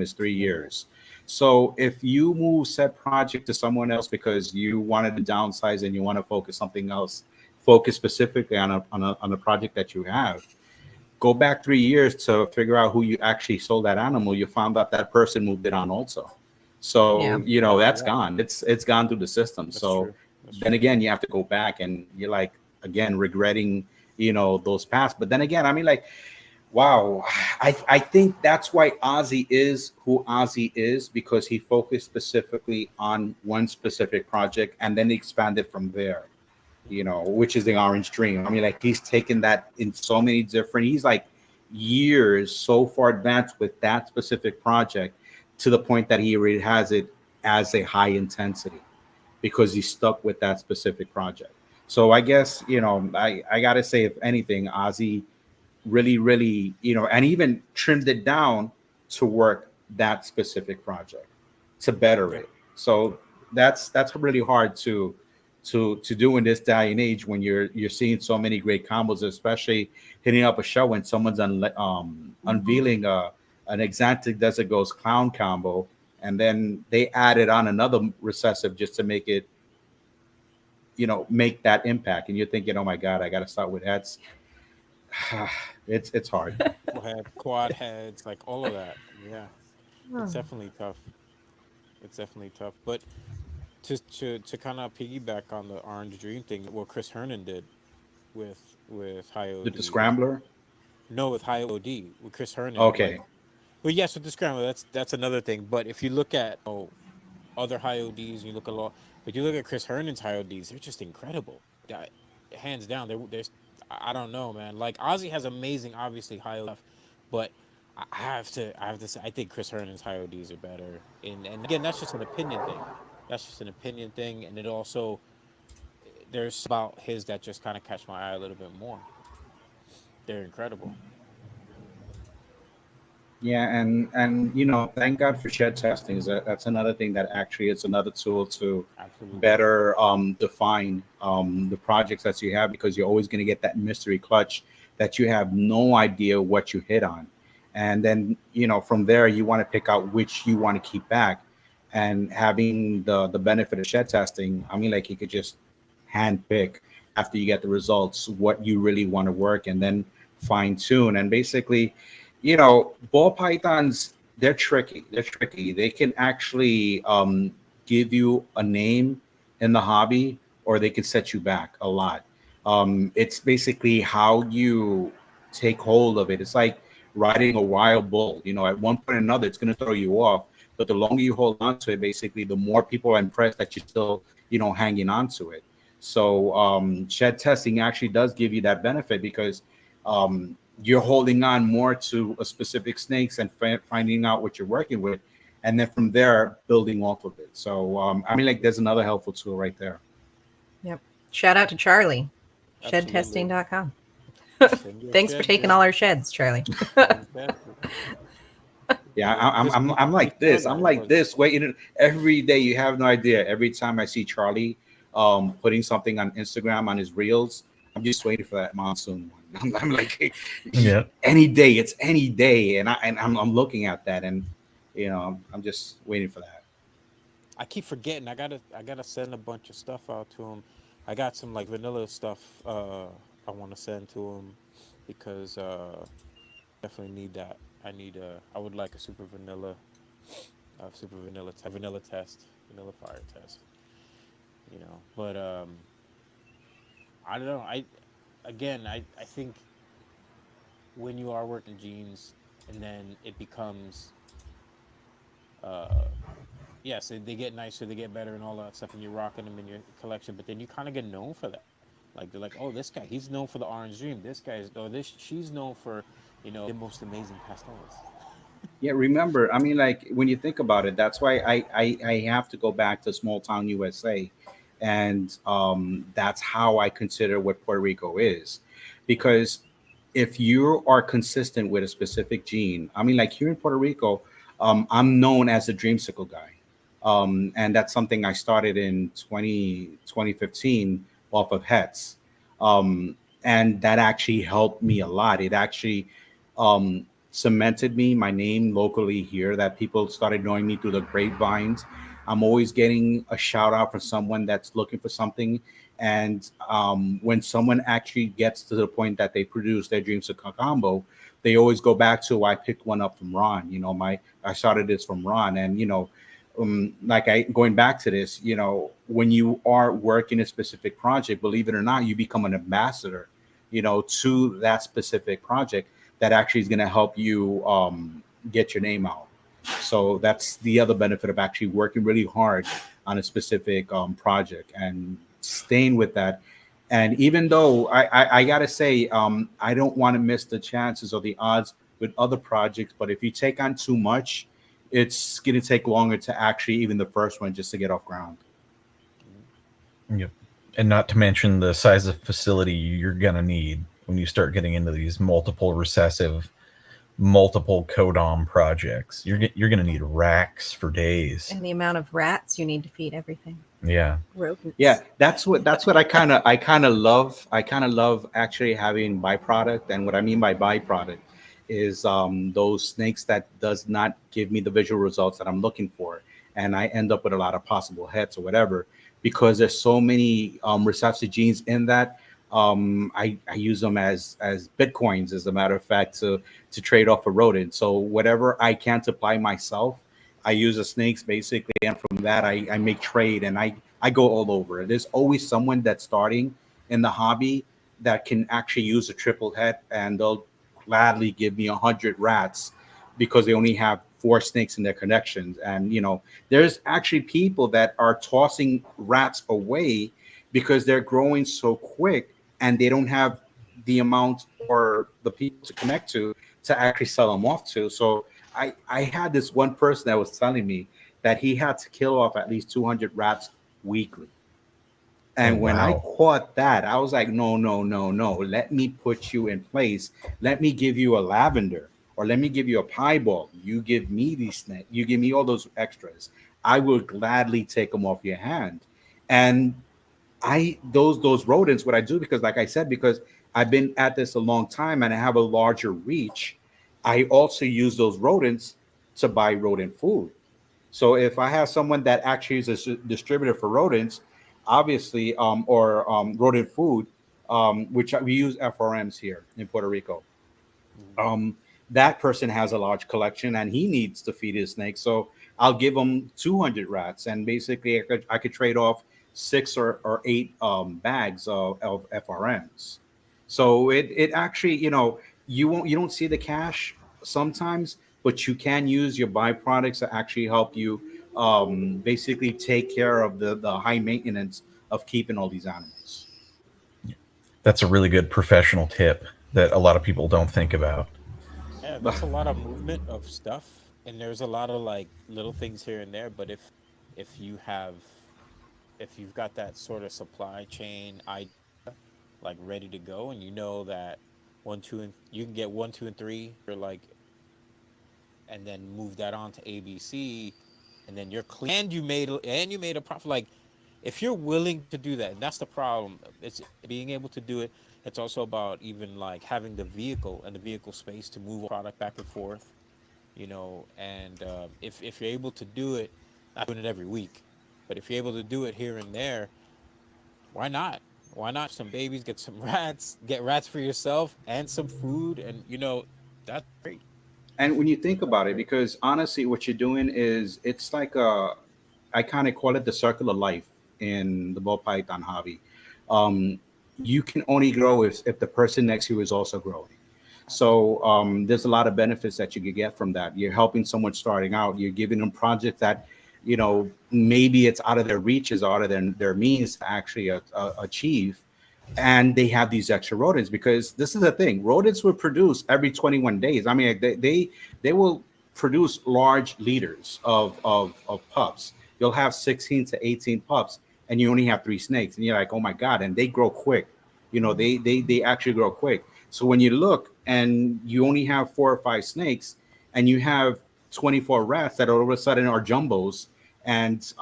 is 3 years. So if you move said project to someone else because you wanted to downsize and you want to focus something else, focus specifically on a project that you have, go back 3 years to figure out who you actually sold that animal. You found out that person moved it on also. So, that's gone. It's gone through the system. That's so true. then again, you have to go back and you're like, again, regretting, those past. But then again, wow, I think that's why Ozzy is who Ozzy is, because he focused specifically on one specific project and then he expanded from there, which is the Orange Dream. He's taken that in so many different, he's like years so far advanced with that specific project, to the point that he already has it as a high intensity because he's stuck with that specific project. So I guess, I got to say, if anything, Ozzy really, and even trimmed it down to work that specific project to better it. So that's really hard to do in this day and age when you're seeing so many great combos, especially hitting up a show when someone's unveiling an Exantic Desert Ghost clown combo, and then they added on another recessive just to make it, make that impact. And you're thinking, oh my God, I got to start with heads. It's hard. Quad heads, like all of that. Yeah, it's definitely tough. But to kind of piggyback on the Orange Dream thing, what Chris Herndon did with High OD. The Scrambler? No, with High OD, with Chris Herndon. Okay. Well, yes, with the Scrambler, that's another thing. But if you look at other High ODs, you look but you look at Chris Herndon's High ODs, they're just incredible. Hands down, there's I don't know, man. Like Ozzy has amazing, obviously high OD, but I have to say, I think Chris Herndon's High ODs are better. And again, that's just an opinion thing. And it also, there's about his that just kind of catch my eye a little bit more. They're incredible. Yeah, and thank God for shed testing. That's another thing that actually it's another tool to better define the projects that you have, because you're always going to get that mystery clutch that you have no idea what you hit on, and then from there you want to pick out which you want to keep back, and having the benefit of shed testing. You could just hand pick after you get the results what you really want to work, and then fine tune. And basically, ball pythons, they're tricky. They can actually give you a name in the hobby, or they can set you back a lot. It's basically how you take hold of it. It's like riding a wild bull. At one point or another, it's going to throw you off. But the longer you hold on to it, basically, the more people are impressed that you're still, hanging on to it. So shed testing actually does give you that benefit, because you're holding on more to a specific snakes and finding out what you're working with, and then from there building off of it. So I mean, like, there's another helpful tool right there. Yep. Shout out to Charlie, Absolutely. shedtesting.com. Send your Thanks for shed, taking bro. all our sheds, Charlie. Exactly. Yeah, You know, I'm like this. I'm before like that, this. Waiting every day. You have no idea. Every time I see Charlie putting something on Instagram on his reels, I'm just waiting for that monsoon one. I'm like, hey, Yeah. any day. It's any day, and I'm looking at that, and I'm just waiting for that. I keep forgetting. I gotta send a bunch of stuff out to him. I got some like vanilla stuff I want to send to him because definitely need that. I would like a vanilla test, vanilla fire test. But I don't know. I think when you are working genes and then it becomes uh yes, they get nicer, they get better, and all that stuff, and you're rocking them in your collection. But then you kind of get known for that. Like they're like, oh, this guy, he's known for the orange dream. This guy's, or this, she's known for, the most amazing pastels. Yeah, remember, I mean, like, when you think about it, that's why I have to go back to small town USA, and that's how I consider what Puerto Rico is, because if you are consistent with a specific gene, I mean, like here in Puerto Rico, I'm known as the dreamsicle guy, and that's something I started in 2015 off of Hetz, and that actually helped me a lot. It actually cemented my name locally here, that people started knowing me through the grapevines. I'm always getting a shout out from someone that's looking for something. And when someone actually gets to the point that they produce their dreams of combo, they always go back to, I picked one up from Ron. I started this from Ron. And like, I going back to this, when you are working a specific project, believe it or not, you become an ambassador, to that specific project that actually is going to help you get your name out. So that's the other benefit of actually working really hard on a specific project and staying with that. And even though I gotta say, I don't want to miss the chances or the odds with other projects, but if you take on too much, it's going to take longer to actually even the first one just to get off ground. Yep. And not to mention the size of facility you're gonna need when you start getting into these multiple recessive, multiple codom projects. You're gonna need racks for days. And the amount of rats you need to feed everything. Yeah. Rodents. Yeah, that's what I kind of love. I kind of love actually having byproduct, and what I mean by byproduct is those snakes that does not give me the visual results that I'm looking for, and I end up with a lot of possible heads or whatever, because there's so many recessive genes in that. I use them as bitcoins, as a matter of fact, to trade off a rodent. So whatever I can't apply myself, I use the snakes basically, and from that I make trade, and I go all over. There's always someone that's starting in the hobby that can actually use a triple head, and they'll gladly give me 100 rats because they only have 4 snakes in their connections. And there's actually people that are tossing rats away because they're growing so quick and they don't have the amount or the people to connect to actually sell them off to. So I had this one person that was telling me that he had to kill off at least 200 rats weekly. And when I wow. caught that, I was like, no, no, no, no. Let me put you in place. Let me give you a lavender, or let me give you a piebald. You give me these snakes. You give me all those extras. I will gladly take them off your hand. And those rodents, what I do, because like I said, because I've been at this a long time and I have a larger reach, I also use those rodents to buy rodent food. So if I have someone that actually is a distributor for rodents, obviously, or rodent food, which we use FRMs here in Puerto Rico, Mhm. that person has a large collection and he needs to feed his snakes. So I'll give him 200 rats, and basically I could trade off 6 or 8 bags of FRMs. So it actually, you don't see the cash sometimes, but you can use your byproducts to actually help you basically take care of the high maintenance of keeping all these animals. That's a really good professional tip. that a lot of people don't think about. Yeah, that's a lot of movement of stuff, and there's a lot of like little things here and there. But if you have if you've got that sort of supply chain idea like ready to go, and you know that one, two, and you can get one, two, and three, or like, and then move that on to ABC, and then you're clean, and you made a profit. Like, if you're willing to do that, and that's the problem. It's being able to do it. It's also about even like having the vehicle and the vehicle space to move product back and forth, and if you're able to do it, not doing it every week, but if you're able to do it here and there, why not? Why not some babies, get some rats, get rats for yourself and some food, and that's great. And when you think about it, because honestly, what you're doing is it's like I kind of call it the circle of life in the ball python hobby. Um, you can only grow if the person next to you is also growing. So there's a lot of benefits that you could get from that. You're helping someone starting out. You're giving them projects that, maybe it's out of their reaches, out of their means to actually achieve. And they have these extra rodents because this is the thing: rodents will produce every 21 days. I mean, they will produce large litters of pups. You'll have 16 to 18 pups, and you only have 3 snakes, and you're like, oh my god! And they grow quick. They actually grow quick. So when you look and you only have 4 or 5 snakes, and you have 24 rats that all of a sudden are jumbos, and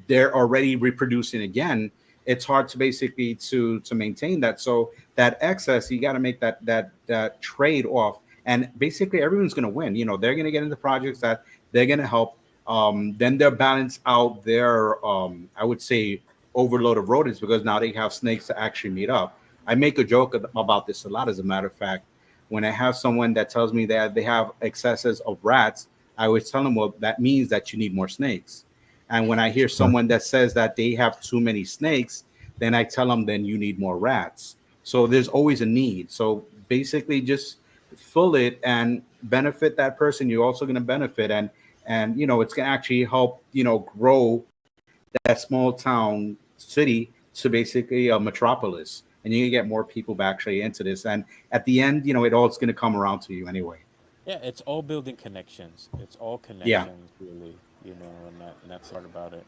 they're already reproducing again, it's hard to basically to maintain that. So that excess, you got to make that trade off, and basically everyone's going to win. They're going to get into projects that they're going to help. Then they'll balance out their I would say overload of rodents, because now they have snakes to actually meet up. I make a joke about this a lot, as a matter of fact. When I have someone that tells me that they have excesses of rats, I always tell them, well, that means that you need more snakes. And when I hear someone that says that they have too many snakes, then I tell them, then you need more rats. So there's always a need. So basically just fill it and benefit that person. You're also going to benefit, and it's going to actually help, grow that small town city to basically a metropolis. And you can get more people actually into this. And at the end, it all's going to come around to you anyway. Yeah, it's all building connections. It's all Yeah. connections, really, and that's the part about it.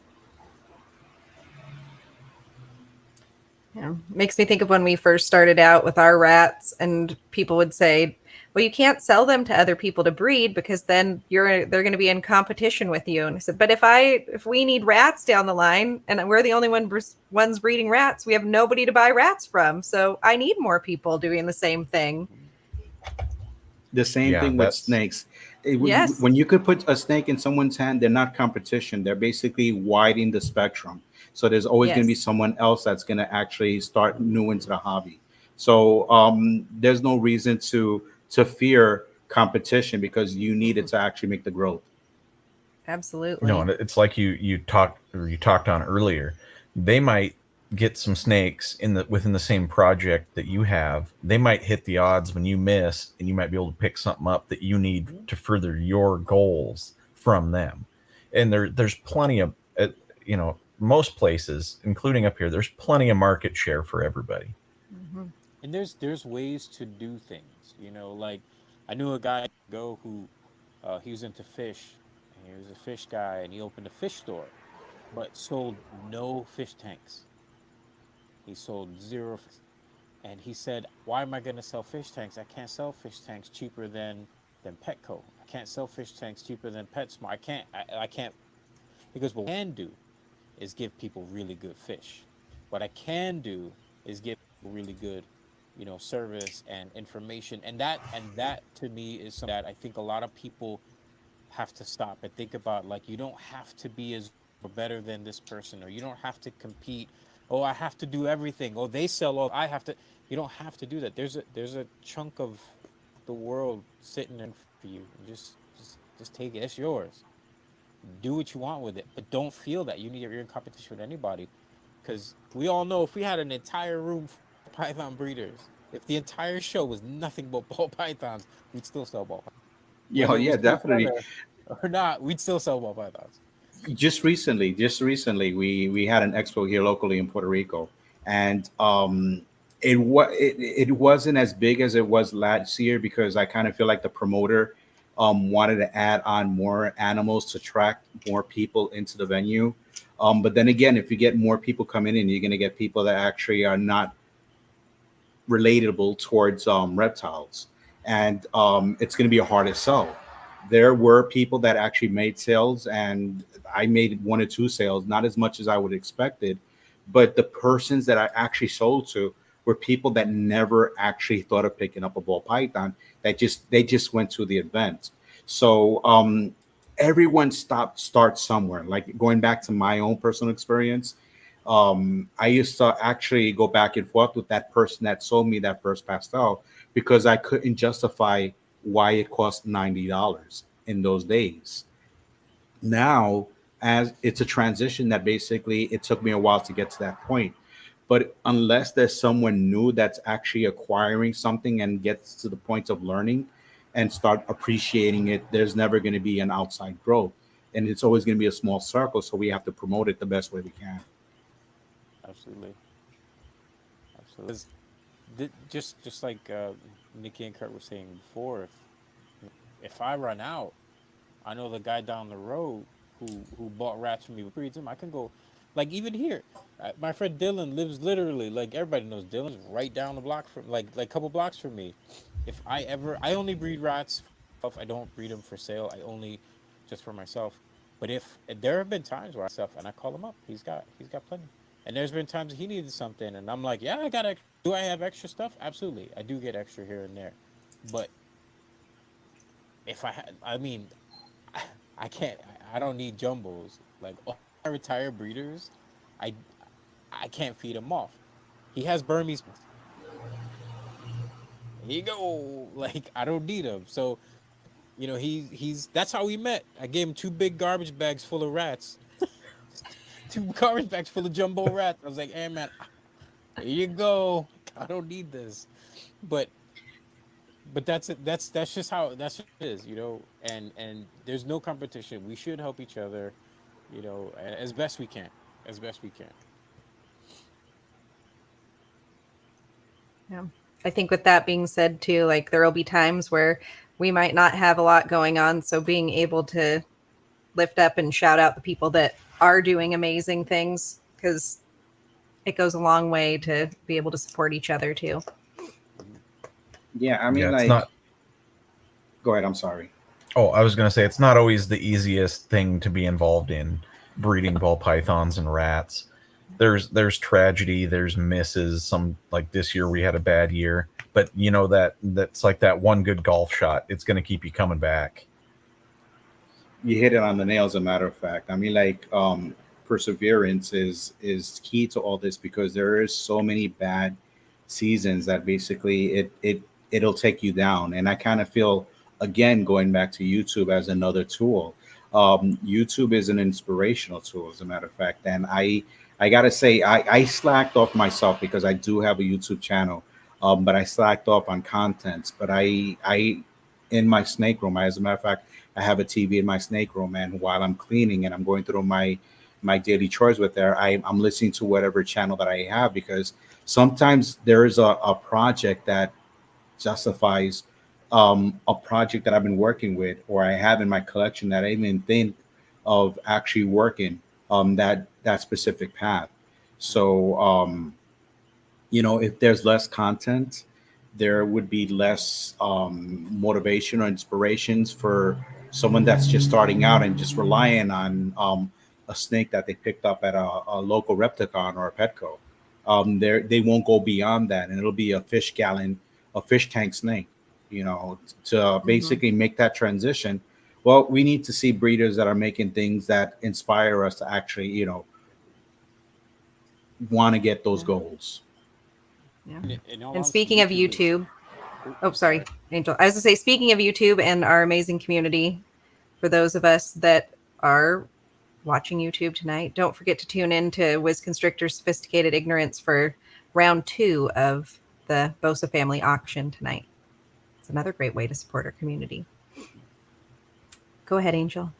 Yeah. Makes me think of when we first started out with our rats, and people would say, well, you can't sell them to other people to breed because then they're going to be in competition with you. And I said, but if we need rats down the line and we're the only ones breeding rats, we have nobody to buy rats from. So I need more people doing the same thing. The same Yeah, thing with that's snakes. Yes. When you could put a snake in someone's hand, they're not competition. They're basically widening the spectrum. So there's always going to be Yes. someone else that's going to actually start new into the hobby. So there's no reason to fear competition, because you need it to actually make the growth. Absolutely. no, and it's like you talked on earlier. They might get some snakes within the same project that you have. They might hit the odds when you miss, and you might be able to pick something up that you need to further your goals from them. And there's plenty of most places, including up here, there's plenty of market share for everybody. Mhm. And there's ways to do things, like I knew a guy go who he was into fish, and he was a fish guy, and he opened a fish store, but sold no fish tanks. He sold zero, and he said, "Why am I going to sell fish tanks? I can't sell fish tanks cheaper than Petco. I can't sell fish tanks cheaper than PetSmart. I can't." He goes, "What I can do is give people really good fish. What I can do is give people really good, service and information." And that to me is something that I think a lot of people have to stop and think about. Like, you don't have to be as or better than this person, or you don't have to compete. Oh, I have to do everything. Oh, they sell all. I have to. You don't have to do that. There's a chunk of the world sitting in for you. Just take it. It's yours. Do what you want with it, but don't feel that you're in competition with anybody, because we all know if we had an entire room full of python breeders, if the entire show was nothing but ball pythons, we'd still sell ball pythons. Yeah, Whether it yeah, was good definitely. weather or not, we'd still sell ball pythons. Just recently, we had an expo here locally in Puerto Rico, and it wasn't as big as it was last year because I kind of feel like the promoter wanted to add on more animals to attract more people into the venue. But then again, if you get more people coming in, you're going to get people that actually are not relatable towards reptiles, and it's going to be a harder sell. There were people that actually made sales, and I made one or two sales, not as much as I would expected, but the persons that I actually sold to were people that never actually thought of picking up a ball python. That just they just went to the event. So everyone starts somewhere. Like going back to my own personal experience, I used to actually go back and forth with that person that sold me that first pastel because I couldn't justify why it cost $90 in those days. Now, as it's a transition that basically it took me a while to get to that point. But unless there's someone new that's actually acquiring something and gets to the point of learning and start appreciating it, there's never going to be an outside growth. And it's always going to be a small circle. So we have to promote it the best way we can. Absolutely. Absolutely. 'Cause just like Nikki and Kurt were saying before, if I run out, I know the guy down the road who bought rats from me breeds them. I can go, like even here, my friend Dylan lives literally like everybody knows Dylan's right down the block from like a couple blocks from me. If I only breed rats. I don't breed them for sale. I only just for myself. But if there have been times where I stuff and I call him up, he's got plenty. And there's been times he needed something, and I'm like, yeah, I got. Do I have extra stuff? Absolutely, I do get extra here and there. But if I had, I mean, I can't. I don't need jumbos. Like all my retired breeders, I I can't feed him off. He has Burmese. Here you go. Like I don't need him. So he's that's how we met. I gave him two big garbage bags full of rats. Two garbage bags full of jumbo rats. I was like, hey man, here you go. I don't need this. But that's it. That's just how that's what it is. And there's no competition. We should help each other, as best we can. As best we can. Yeah. I think with that being said too, like there will be times where we might not have a lot going on. So being able to lift up and shout out the people that are doing amazing things, because it goes a long way to be able to support each other too. Yeah, I mean, Yeah, it's like, not. go ahead. I'm sorry. Oh, I was going to say it's not always the easiest thing to be involved in breeding ball pythons and rats. There's tragedy, there's misses. Some like this year we had a bad year, but that's like that one good golf shot. It's going to keep you coming back. You hit it on the nail, as a matter of fact. I mean, like, perseverance is key to all this because there is so many bad seasons that basically it'll take you down. And I kind of feel, again, going back to YouTube as another tool. YouTube is an inspirational tool, as a matter of fact. And I gotta say, I slacked off myself because I do have a YouTube channel, but I slacked off on contents. But I in my snake room, as a matter of fact, I have a TV in my snake room, and while I'm cleaning and I'm going through my daily chores with there, I'm listening to whatever channel that I have because sometimes there is a project that justifies a project that I've been working with or I have in my collection that I didn't think of actually working that specific path. So if there's less content, there would be less motivation or inspirations for someone that's just starting out and just relying on a snake that they picked up at a local Repticon or a Petco. They won't go beyond that, and it'll be a fish tank snake. To basically make that transition. Well, we need to see breeders that are making things that inspire us to actually, want to get those goals. Yeah. In all And honesty, speaking of YouTube, oh, sorry, Angel. I was going to say, speaking of YouTube and our amazing community, for those of us that are watching YouTube tonight, don't forget to tune in to Wiz Constrictor's Sophisticated Ignorance for round 2 of the Bosa family auction tonight. It's another great way to support our community. Go ahead, Angel.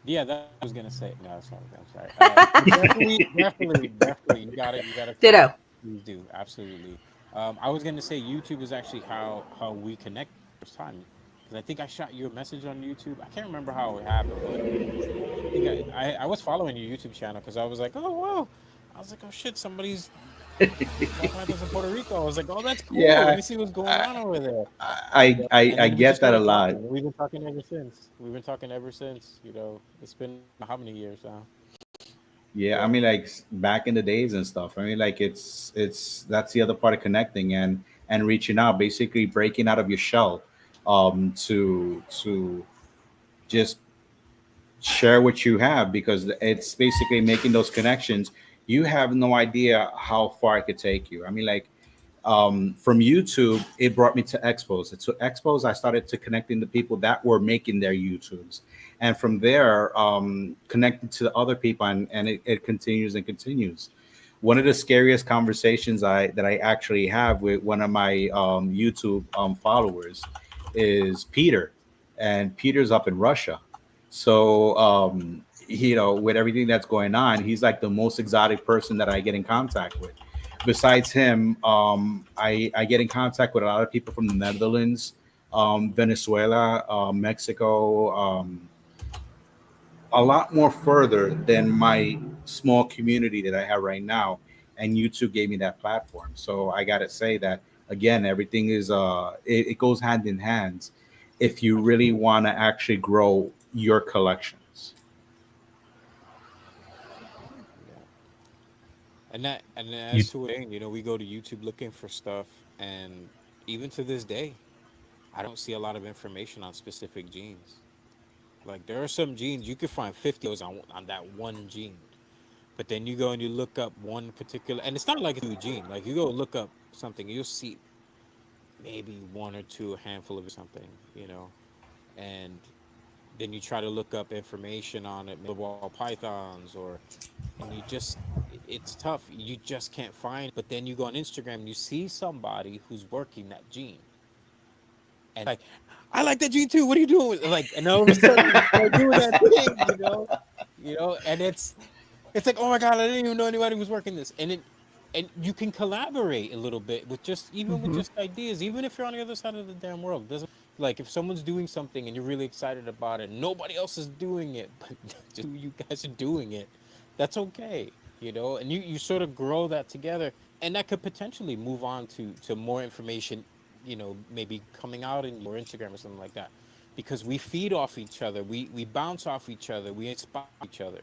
Yeah, that I was gonna say. No, sorry. I'm sorry. Definitely. You got it. Ditto. We do, absolutely. I was gonna say YouTube is actually how we connect first time, because I think I shot you a message on YouTube. I can't remember how it happened, but I think I was following your YouTube channel because I was like, oh whoa, I was like, oh shit, somebody's ball pythons in Puerto Rico. I was like, oh, that's cool. Let Yeah, me see what's going I, on over there. I And I then we just get that a started lot. talking. And we've been talking ever since. We've been talking ever since. It's been how many years now? Yeah, I Yeah. mean, like back in the days and stuff. I mean, like it's that's the other part of connecting and reaching out, basically breaking out of your shell, to just share what you have, because it's basically making those connections. You have no idea how far it could take you. I mean, like from YouTube, it brought me to expos. And so expos, I started to connecting the people that were making their YouTubes, and from there, connected to other people, and it continues and continues. One of the scariest conversations I actually have with one of my YouTube followers is Peter, and Peter's up in Russia. So with everything that's going on, he's like the most exotic person that I get in contact with. Besides him, I get in contact with a lot of people from the Netherlands, Venezuela, Mexico, a lot more further than my small community that I have right now. And YouTube gave me that platform. So I got to say that again, everything is it goes hand in hand if you really Absolutely. want to actually grow your collections. Yeah. And You as to it, we go to YouTube looking for stuff, and even to this day, I don't see a lot of information on specific genes. Like there are some genes you could find 50 on that one gene. But then you go and you look up one particular, and it's not like it's a gene. Like you go look up something, you'll see maybe one or two, a handful of something, and then you try to look up information on it, the ball pythons, and it's tough. You just can't find. But then you go on Instagram and you see somebody who's working that gene, and like, I like that gene too. What are you doing? Like, and all of a sudden you start doing that thing, and it's like, oh my god, I didn't even know anybody was working this, and you can collaborate a little bit with Hmm. just ideas, even if you're on the other side of the damn world. It doesn't like if someone's doing something and you're really excited about it, nobody else is doing it, but just you guys are doing it. That's okay, and you sort of grow that together, and that could potentially move on to more information, maybe coming out in your Instagram or something like that, because we feed off each other, we bounce off each other, we inspire each other.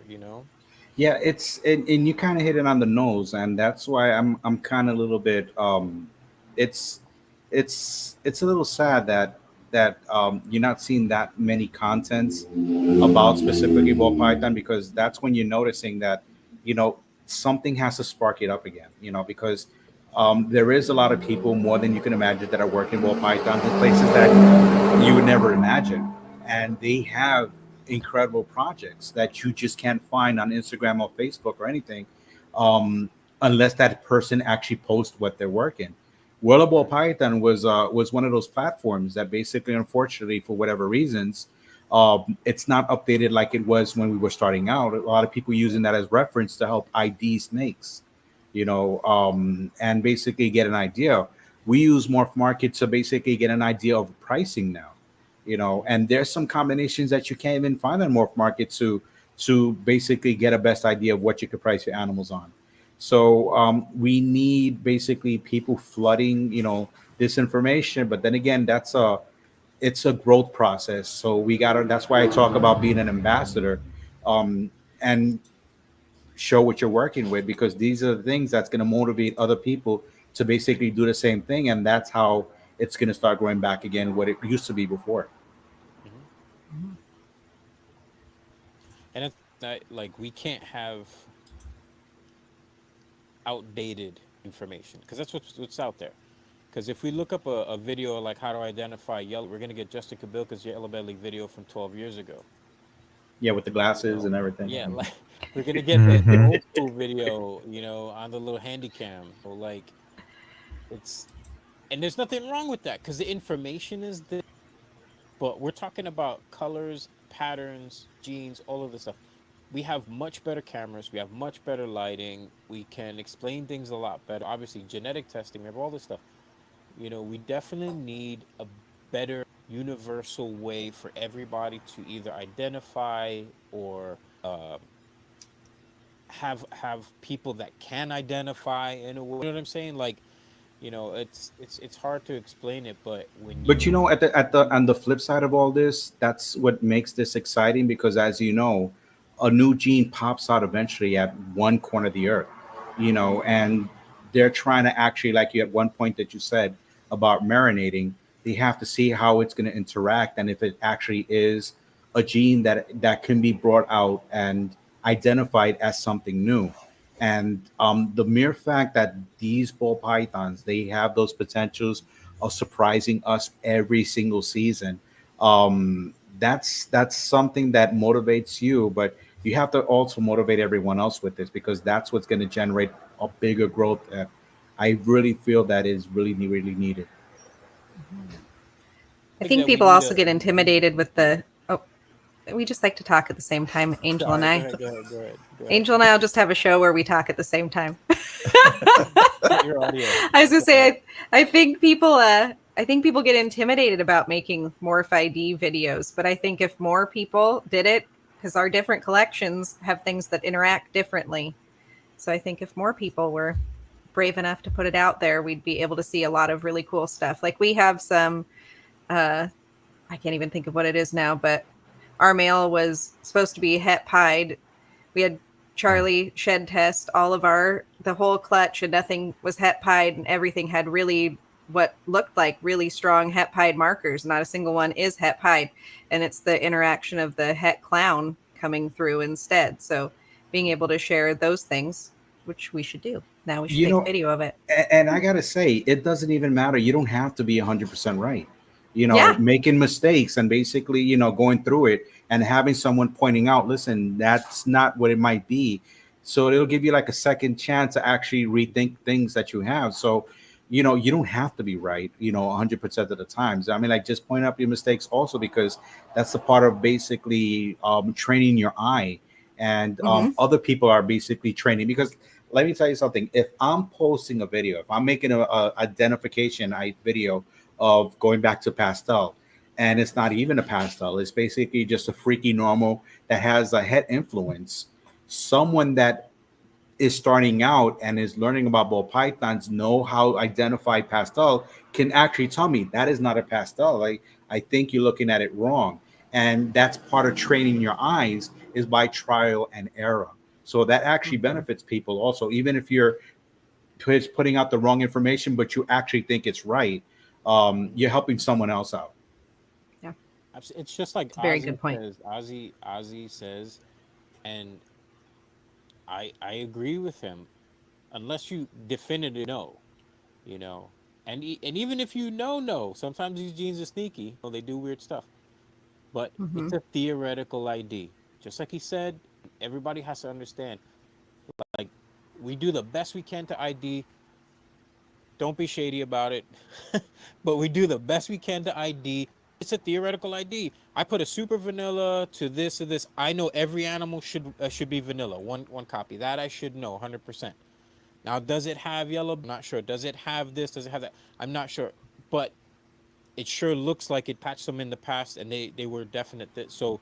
Yeah, it's and you kind of hit it on the nose, and that's why I'm kind of a little bit it's it's a little sad that you're not seeing that many contents about specifically ball python, because that's when you're noticing that you know something has to spark it up again, because there is a lot of people more than you can imagine that are working ball pythons in places that you would never imagine, and they have incredible projects that you just can't find on Instagram or Facebook or anything, um, unless that person actually posts what they're working. Wellable Python was one of those platforms that basically, unfortunately, for whatever reasons, it's not updated like it was when we were starting out. A lot of people using that as reference to help ID snakes, and basically get an idea. We use Morph Market to basically get an idea of pricing now, and there's some combinations that you can't even find on Morph Market to basically get a best idea of what you could price your animals on. So we need basically people flooding, this information. But then again, it's a growth process. So we got to. That's why I talk about being an ambassador, and show what you're working with, because these are the things that's going to motivate other people to basically do the same thing, and that's how it's going to start growing back again what it used to be before. Hmm. And it's not like we can't have outdated information, because that's what's out there. Because if we look up a video like how to identify yellow, we're gonna get Justin Kabilka's yellow belly video from 12 years ago. Yeah, with the glasses and everything. Yeah, Mhm. like we're gonna get the hmm old school video, on the little handy cam. So like it's and there's nothing wrong with that because the information is there. But we're talking about colors, patterns, genes, all of this stuff. we have much better cameras, we have much better lighting, we can explain things a lot better. Obviously, genetic testing, we have all this stuff. We definitely need a better universal way for everybody to either identify or have people that can identify in a way. You know what I'm saying? Like, it's hard to explain it, but when But you at the on the flip side of all this, that's what makes this exciting because, as you know, a new gene pops out eventually at one corner of the earth, and they're trying to actually, like you at one point that you said about marinating, they have to see how it's going to interact and if it actually is a gene that can be brought out and identified as something new. And the mere fact that these ball pythons, they have those potentials of surprising us every single season. That's something that motivates you, but you have to also motivate everyone else with this because that's what's going to generate a bigger growth. That I really feel that is really needed. I think think that we people need also a get intimidated with the. Oh, we just like to talk at the same time, Angel all and right, I. go ahead. Angel and I will just have a show where we talk at the same time. Your audio. I was gonna say, I think people, I think people get intimidated about making Morph ID videos, but I think if more people did it, because our different collections have things that interact differently, so I think if more people were brave enough to put it out there, we'd be able to see a lot of really cool stuff. Like we have some, I can't even think of what it is now, but our male was supposed to be het pied. We had Charlie shed test all of the whole clutch, and nothing was het pied, and everything had really what looked like really strong het pied markers. Not a single one is het pied, and it's the interaction of the het clown coming through instead. So being able to share those things, which we should do now, we should You make a know, video of it. and I gotta say, it doesn't even matter. You don't have to be 100% right. Yeah. Making mistakes and basically, going through it and having someone pointing out, listen, that's not what it might be. So it'll give you like a second chance to actually rethink things that you have. So, you don't have to be right, 100% of the times. I mean, like just point out your mistakes also because that's the part of basically training your eye. And Hmm. other people are basically training because let me tell you something. If I'm posting a video, if I'm making a identification video of going back to pastel, and it's not even a pastel, it's basically just a freaky normal that has a head influence. Someone that is starting out and is learning about ball pythons know how to identify pastel can actually tell me that is not a pastel. Like I think you're looking at it wrong. And that's part of training your eyes is by trial and error. So that actually Hmm. benefits people also, even if you're putting out the wrong information, but you actually think it's right. You're helping someone else out. Yeah, It's just like it's a very good point. Ozzy says, and I agree with him. Unless you definitively know, you know, and even if you know, no, sometimes these genes are sneaky. They do weird stuff, but Hmm. it's a theoretical ID. Just like he said, everybody has to understand. Like we do the best we can to ID. Don't be shady about it, but we do the best we can to ID. It's a theoretical ID. I put a super vanilla to this or this. I know every animal should be vanilla. One copy that I should know 100%. Now, does it have yellow? I'm not sure. Does it have this? Does it have that? I'm not sure. But it sure looks like it patched them in the past, and they were definite. So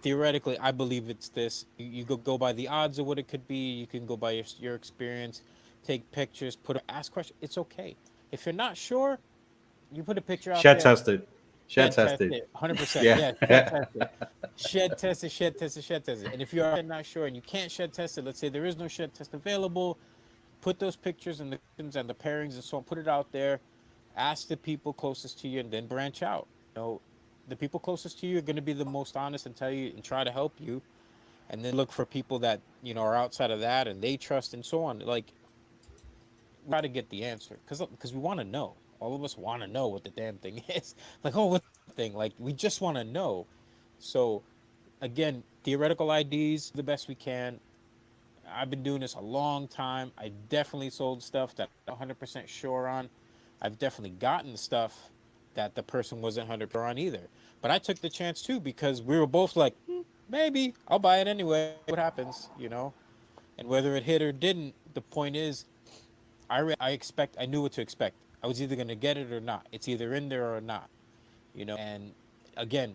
theoretically, I believe it's this. You go by the odds of what it could be. You can go by your experience, take pictures, ask questions. It's okay. If you're not sure, you put a picture out Shed there. tested. Shed Shed test tested. it, 100%. Yeah. Yeah, shed test it. Shed test it, shed test it, shed test it. And if you're not sure and you can't shed test it, let's say there is no shed test available, put those pictures and the pairings and so on, put it out there, ask the people closest to you, and then branch out. The people closest to you are going to be the most honest and tell you and try to help you, and then look for people that are outside of that and they trust and so on. Like, try to get the answer because we want to know. All of us want to know what the damn thing is. Like, oh, what thing? Like, we just want to know. So, again, theoretical IDs the best we can. I've been doing this a long time. I definitely sold stuff that I'm 100% sure on. I've definitely gotten stuff that the person wasn't 100% on either. But I took the chance too because we were both like, maybe I'll buy it anyway. What happens, you know? And whether it hit or didn't, the point is, I knew what to expect. I was either gonna get it or not. It's either in there or not, you know. And again,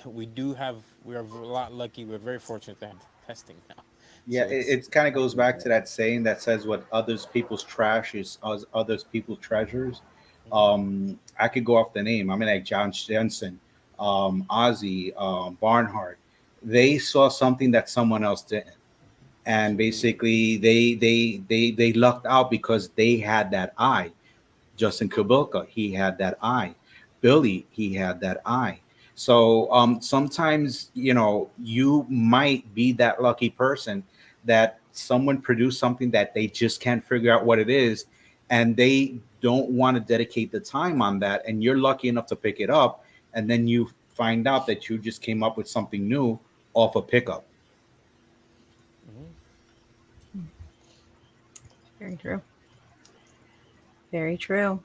we are a lot lucky. We're very fortunate to have testing now. Yeah, So it's it kind of goes back to that saying that says what others people's trash is others people's treasures. mhm, I could go off the name. I mean, like John Jensen, Ozzy, Barnhart. They saw something that someone else didn't, and absolutely. basically they lucked out because they had that eye. Justin Kubilka, he had that eye. Billy, he had that eye. So sometimes, you might be that lucky person that someone produced something that they just can't figure out what it is, and they don't want to dedicate the time on that. And you're lucky enough to pick it up, and then you find out that you just came up with something new off a pickup. Hmm. Very true. Very true.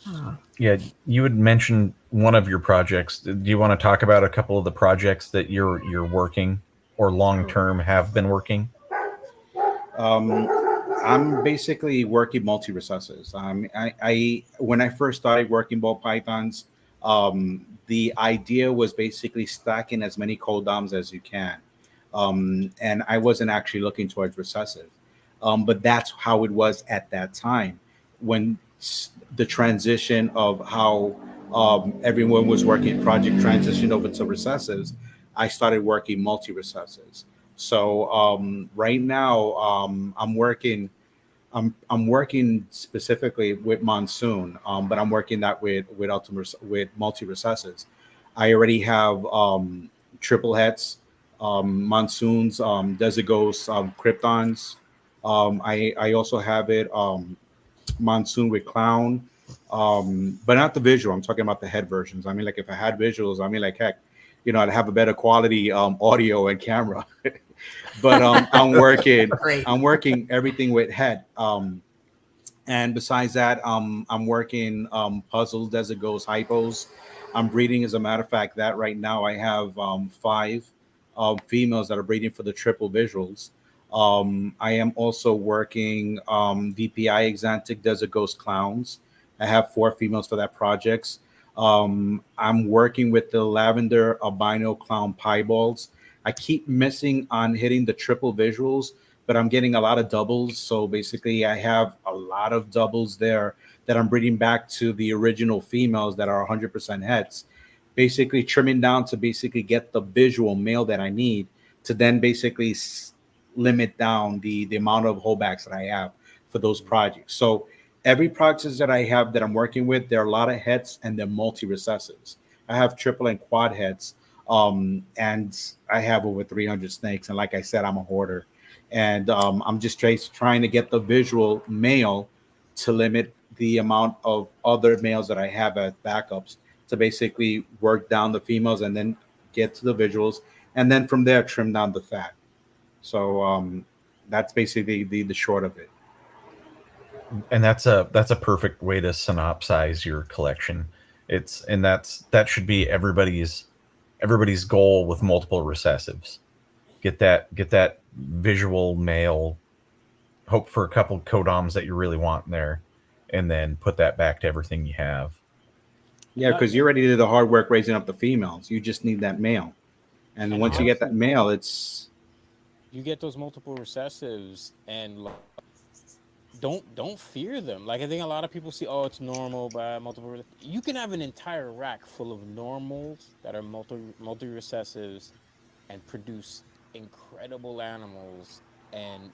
Oh, Yeah, you had mentioned one of your projects. Do you want to talk about a couple of the projects that you're working or long term have been working? Um, I'm basically working multi recesses. I when I first started working ball pythons, the idea was basically stacking as many codoms as you can, and I wasn't actually looking towards recessive, but that's how it was at that time when the transition of how everyone was working project transitioned over to recessives. I started working multi recessives. So right now, I'm working specifically with monsoon, but I'm working that with multi recesses. I already have triple heads, monsoons, desert ghosts, kryptons. I also have it monsoon with clown, but not the visual. I'm talking about the head versions. I mean, like if I had visuals, I mean, like heck, I'd have a better quality audio and camera. But great. I'm working everything with head. And besides that, I'm working puzzles, desert ghosts, hypos. I'm breeding, as a matter of fact, that right now I have five females that are breeding for the triple visuals. I am also working DPI Exantic Desert Ghost Clowns. I have four females for that projects. I'm working with the Lavender Albino Clown Pieballs. I keep missing on hitting the triple visuals, but I'm getting a lot of doubles. So basically, I have a lot of doubles there that I'm breeding back to the original females that are 100% heads. Basically, trimming down to basically get the visual male that I need to then basically limit down the amount of holdbacks that I have for those projects. So every project that I have that I'm working with, there are a lot of heads and they're multi recessives. I have triple and quad heads, and I have over 300 snakes. And like I said, I'm a hoarder, and I'm just trying to get the visual male to limit the amount of other males that I have as backups to basically work down the females and then get to the visuals, and then from there trim down the fat. So that's basically the short of it. And that's a perfect way to synopsize your collection. That should be everybody's goal with multiple recessives. Get that visual male, hope for a couple codoms that you really want in there, and then put that back to everything you have. Yeah, Not because you already did the hard work raising up the females. You just need that male, and and once you get honestly, that male, it's you get those multiple recessives, and like, don't fear them. Like I think a lot of people see, oh, it's normal by multiple. You can have an entire rack full of normals that are multi recessives and produce incredible animals. And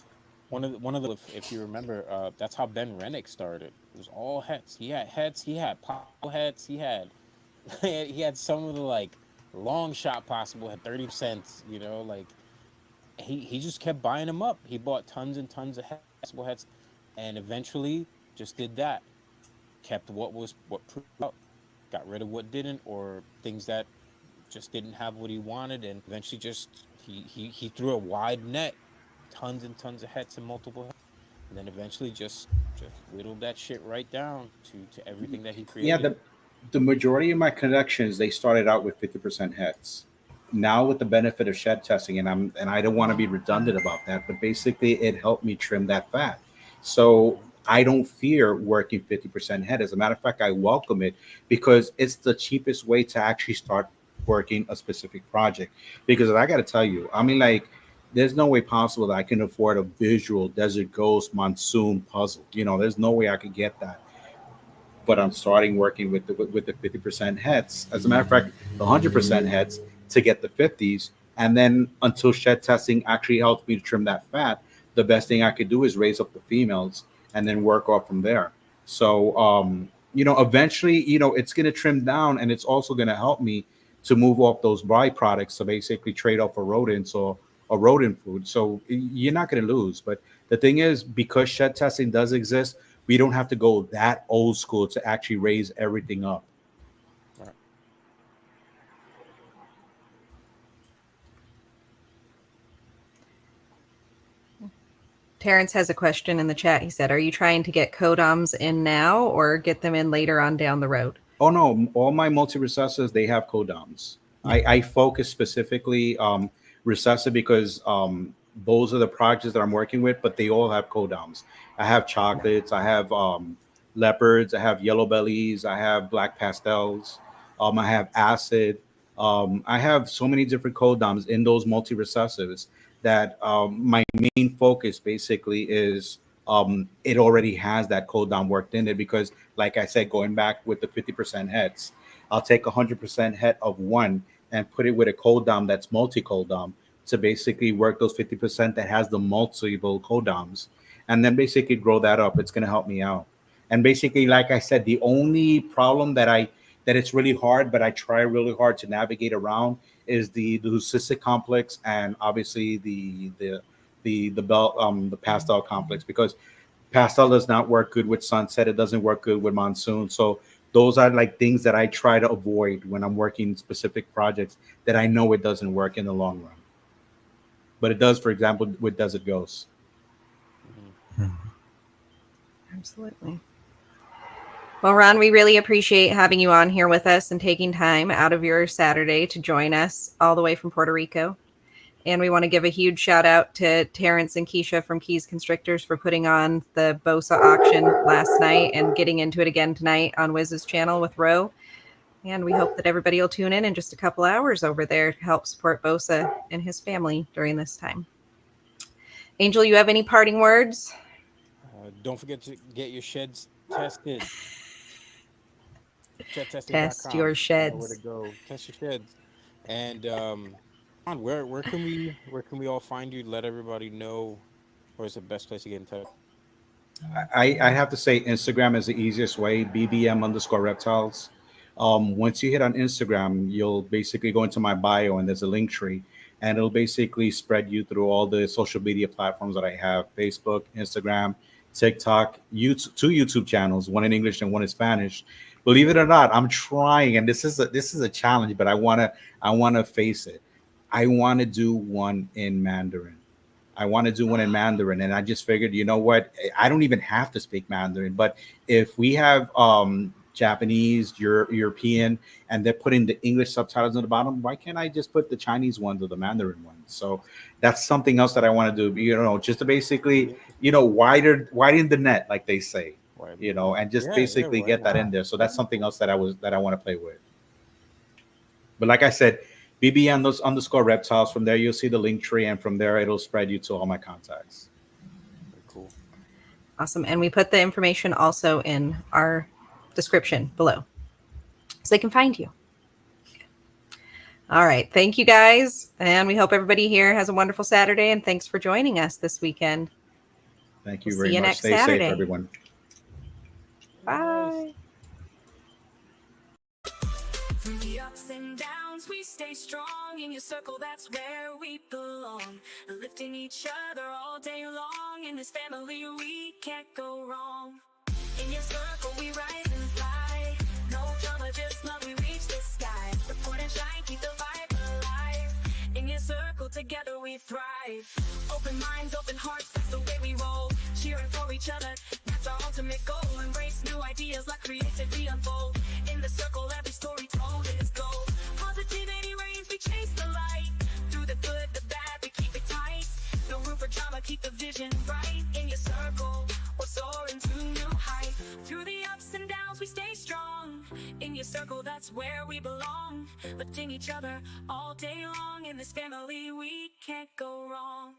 if you remember, that's how Ben Rennick started. It was all heads. He had heads. He had possible heads. He had he had some of the like long shot possible had 30%. Like he just kept buying them up. He bought tons and tons of possible heads, and eventually just did that. Kept what proved out, got rid of what didn't, or things that just didn't have what he wanted, and eventually just he threw a wide net, tons and tons of hets and multiple hets, and then eventually just whittled that shit right down to everything that he yeah. created. The majority of my connections, they started out with 50% heads. Now with the benefit of shed testing, and I don't want to be redundant about that, but basically it helped me trim that fat. So I don't fear working 50% head. As a matter of fact, I welcome it because it's the cheapest way to actually start working a specific project. Because I got to tell you, I mean, like, there's no way possible that I can afford a visual desert ghost monsoon puzzle. There's no way I could get that, but I'm starting working with the 50% heads. As a matter of fact, the 100% heads to get the 50s, and then until shed testing actually helps me to trim that fat, the best thing I could do is raise up the females and then work off from there. So eventually, it's going to trim down, and it's also going to help me to move off those byproducts to basically trade off for rodents or a rodent food. So you're not going to lose. But the thing is, because shed testing does exist, we don't have to go that old school to actually raise everything up. Right. Terrence has a question in the chat. He said, are you trying to get codoms in now or get them in later on down the road? Oh no, all my multi-recessives, they have codoms. I focus specifically recessive because those are the projects that I'm working with, but they all have codoms. I have chocolates, I have leopards, I have yellow bellies, I have black pastels, I have acid. I have so many different codoms in those multi-recessives that my main focus basically is it already has that codom worked in it because, like I said, going back with the 50% heads, I'll take 100% head of one and put it with a codom that's multi-codom to basically work those 50% that has the multiple codoms, and then basically grow that up. It's going to help me out. And basically, like I said, the only problem that it's really hard, but I try really hard to navigate around is the leucistic complex and obviously the pastel complex, because pastel does not work good with sunset. It doesn't work good with monsoon. So those are like things that I try to avoid when I'm working specific projects that I know it doesn't work in the long run. But it does, for example, with desert ghosts. Absolutely. Well, Ron, we really appreciate having you on here with us and taking time out of your Saturday to join us all the way from Puerto Rico. And we want to give a huge shout out to Terrence and Keisha from Keys Constrictors for putting on the BOSA auction last night and getting into it again tonight on Wiz's channel with Ro. And we hope that everybody will tune in just a couple hours over there to help support BOSA and his family during this time. Angel, you have any parting words? Don't forget to get your sheds tested. Test your sheds. Where to go? Test your sheds. And where can we all find you? Let everybody know, or is the best place to get in touch? I have to say Instagram is the easiest way. BBM_reptiles. Once you hit on Instagram, you'll basically go into my bio and there's a link tree, and it'll basically spread you through all the social media platforms that I have: Facebook, Instagram, TikTok, YouTube, 2 YouTube channels, one in English and one in Spanish. Believe it or not, I'm trying, and this is a challenge, but I wanna face it. I want to do one in Mandarin. And I just figured, you know what? I don't even have to speak Mandarin, but if we have Japanese, European, and they're putting the English subtitles on the bottom, why can't I just put the Chinese ones or the Mandarin ones? So that's something else that I want to do, just to basically, widen the net, like they say, and just basically get that in there. So that's something else that I want to play with. But like I said, BBM_reptiles. From there, you'll see the link tree, and from there, it'll spread you to all my contacts. Very cool. Awesome. And we put the information also in our description below so they can find you. All right. Thank you, guys. And we hope everybody here has a wonderful Saturday. And thanks for joining us this weekend. Thank you We'll very see you much. next Stay Saturday. safe, everyone. Bye. Through the ups and downs, we stay strong. In your circle, that's where we belong. Lifting each other all day long. In this family, we can't go wrong. In your circle, we rise and fly. No drama, just love, we reach the sky. Support and shine, keep the vibe alive. In your circle, together we thrive. Open minds, open hearts, that's the way we roll. Cheering for each other. That's our ultimate goal. Embrace new ideas, let creativity unfold. In the circle, every story told is gold. Positivity reigns, we chase the light. Through the good, the bad, we keep it tight. No room for drama, keep the vision bright. In your circle, we're soaring to new height. Through the ups and downs, we stay strong. In your circle, that's where we belong. Lifting each other all day long. In this family, we can't go wrong.